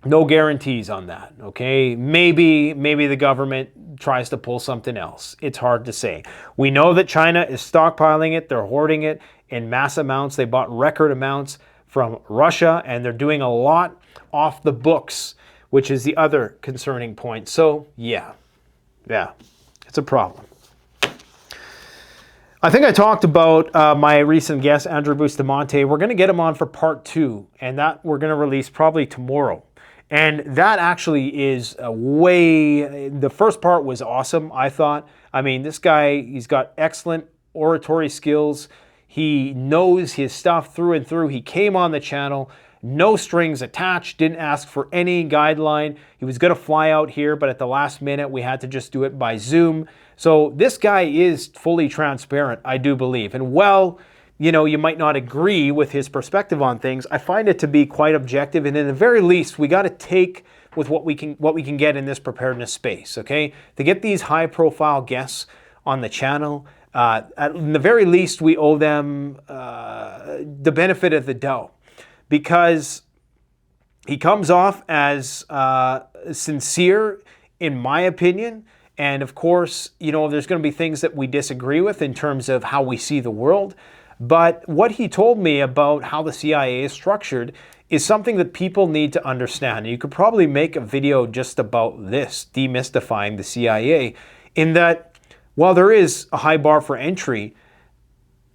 no guarantees on that, okay? Maybe the government tries to pull something else. It's hard to say. We know that China is stockpiling it. They're hoarding it in mass amounts. They bought record amounts from Russia, and they're doing a lot off the books, which is the other concerning point. So, yeah, it's a problem. I think I talked about my recent guest, Andrew Bustamante. We're going to get him on for part 2, and that we're going to release probably tomorrow. And that actually is the first part was awesome, I thought. I mean, this guy, he's got excellent oratory skills. He knows his stuff through and through. He came on the channel, no strings attached, didn't ask for any guideline. He was going to fly out here, but at the last minute, we had to just do it by Zoom. So this guy is fully transparent, I do believe. And well, you know, you might not agree with his perspective on things. I find it to be quite objective, and in the very least, we got to take with what we can get in this preparedness space, okay? To get these high-profile guests on the channel, at the very least, we owe them the benefit of the doubt, because he comes off as sincere, in my opinion. And of course, you know, there's going to be things that we disagree with in terms of how we see the world. But what he told me about how the CIA is structured is something that people need to understand. And you could probably make a video just about this, demystifying the CIA, in that while there is a high bar for entry,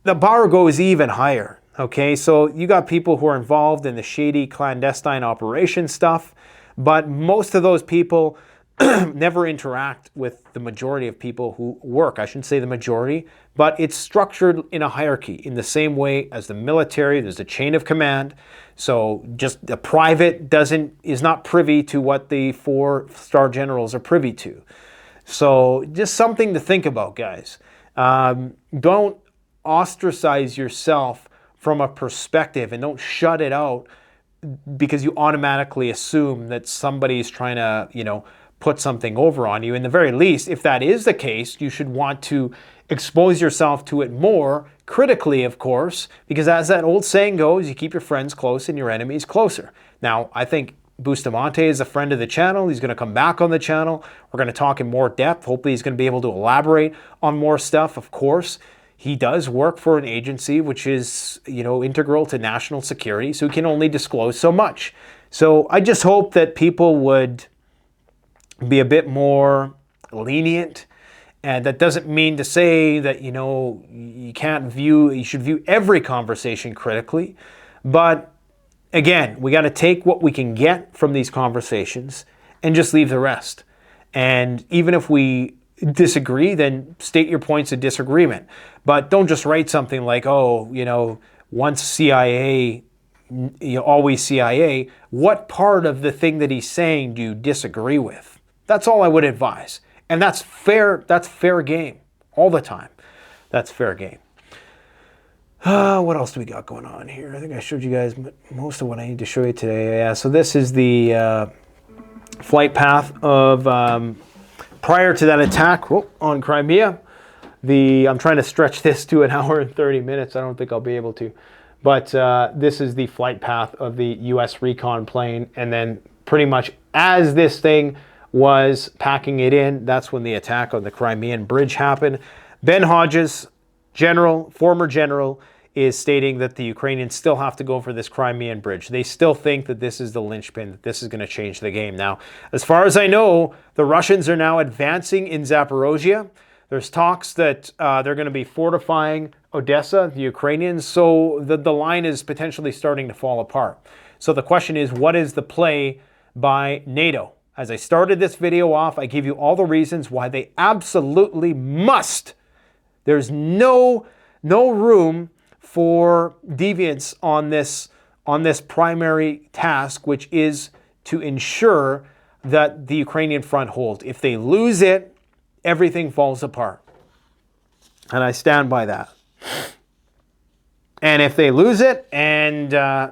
the bar goes even higher. Okay, so you got people who are involved in the shady clandestine operation stuff, but most of those people never interact with the majority of people who work. I shouldn't say the majority, but it's structured in a hierarchy in the same way as the military. There's a chain of command. So just a private is not privy to what the 4-star generals are privy to. So just something to think about, guys. Don't ostracize yourself from a perspective, and don't shut it out because you automatically assume that somebody's trying to, put something over on you. In the very least, if that is the case, you should want to expose yourself to it more critically, of course, because as that old saying goes, you keep your friends close and your enemies closer. Now, I think Bustamante is a friend of the channel. He's going to come back on the channel. We're going to talk in more depth. Hopefully he's going to be able to elaborate on more stuff. Of course, he does work for an agency which is, integral to national security, so he can only disclose so much. So I just hope that people would be a bit more lenient. And that doesn't mean to say that, you should view every conversation critically. But again, we got to take what we can get from these conversations and just leave the rest. And even if we disagree, then state your points of disagreement. But don't just write something like, once CIA, always CIA. What part of the thing that he's saying do you disagree with? That's all I would advise. And that's fair game all the time. That's fair game. What else do we got going on here? I think I showed you guys most of what I need to show you today. Yeah, so this is the flight path of prior to that attack on Crimea. I'm trying to stretch this to 1 hour and 30 minutes. I don't think I'll be able to. But this is the flight path of the U.S. recon plane. And then pretty much as this thing was packing it in, that's when the attack on the Crimean bridge happened. Ben Hodges, former general, is stating that the Ukrainians still have to go for this Crimean bridge. They still think that this is the linchpin, that this is going to change the game. Now, as far as I know, the Russians are now advancing in Zaporozhye. There's talks that they're going to be fortifying Odessa, the Ukrainians, so the line is potentially starting to fall apart. So the question is, what is the play by NATO? As I started this video off, I gave you all the reasons why they absolutely must. There's no room for deviance on this primary task, which is to ensure that the Ukrainian front holds. If they lose it, everything falls apart. And I stand by that. And if they lose it and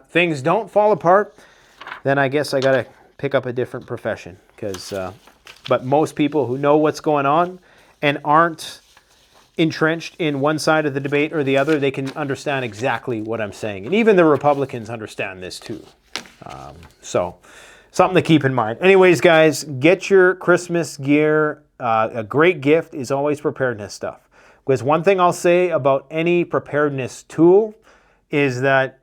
things don't fall apart, then I guess I got to pick up a different profession. But most people who know what's going on and aren't entrenched in one side of the debate or the other, they can understand exactly what I'm saying. And even the Republicans understand this too. So something to keep in mind. Anyways, guys, get your Christmas gear. A great gift is always preparedness stuff. Because one thing I'll say about any preparedness tool is that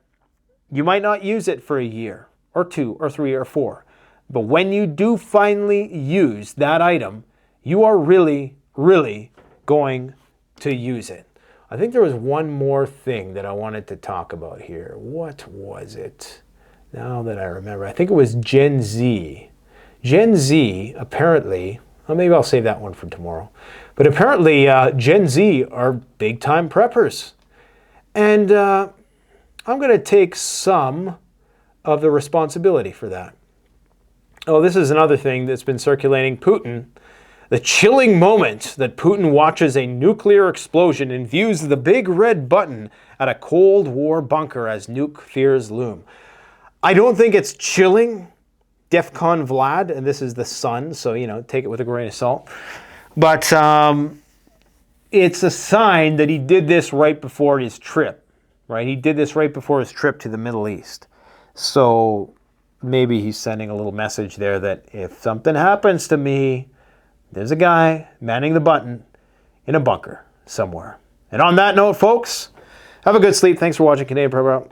you might not use it for a year or 2 or 3 or 4. But when you do finally use that item, you are really, really going to use it. I think there was one more thing that I wanted to talk about here. What was it? Now that I remember, I think it was Gen Z. Gen Z, apparently, well, maybe I'll save that one for tomorrow. But apparently, Gen Z are big-time preppers. And I'm going to take some of the responsibility for that. Oh, this is another thing that's been circulating. Putin, the chilling moment that Putin watches a nuclear explosion and views the big red button at a Cold War bunker as nuke fears loom. I don't think it's chilling. Defcon Vlad, and this is the sun, so, take it with a grain of salt. But it's a sign that he did this right before his trip, right? He did this right before his trip to the Middle East. So maybe he's sending a little message there that if something happens to me, there's a guy manning the button in a bunker somewhere. And on that note, folks, have a good sleep. Thanks for watching Canadian Prepper.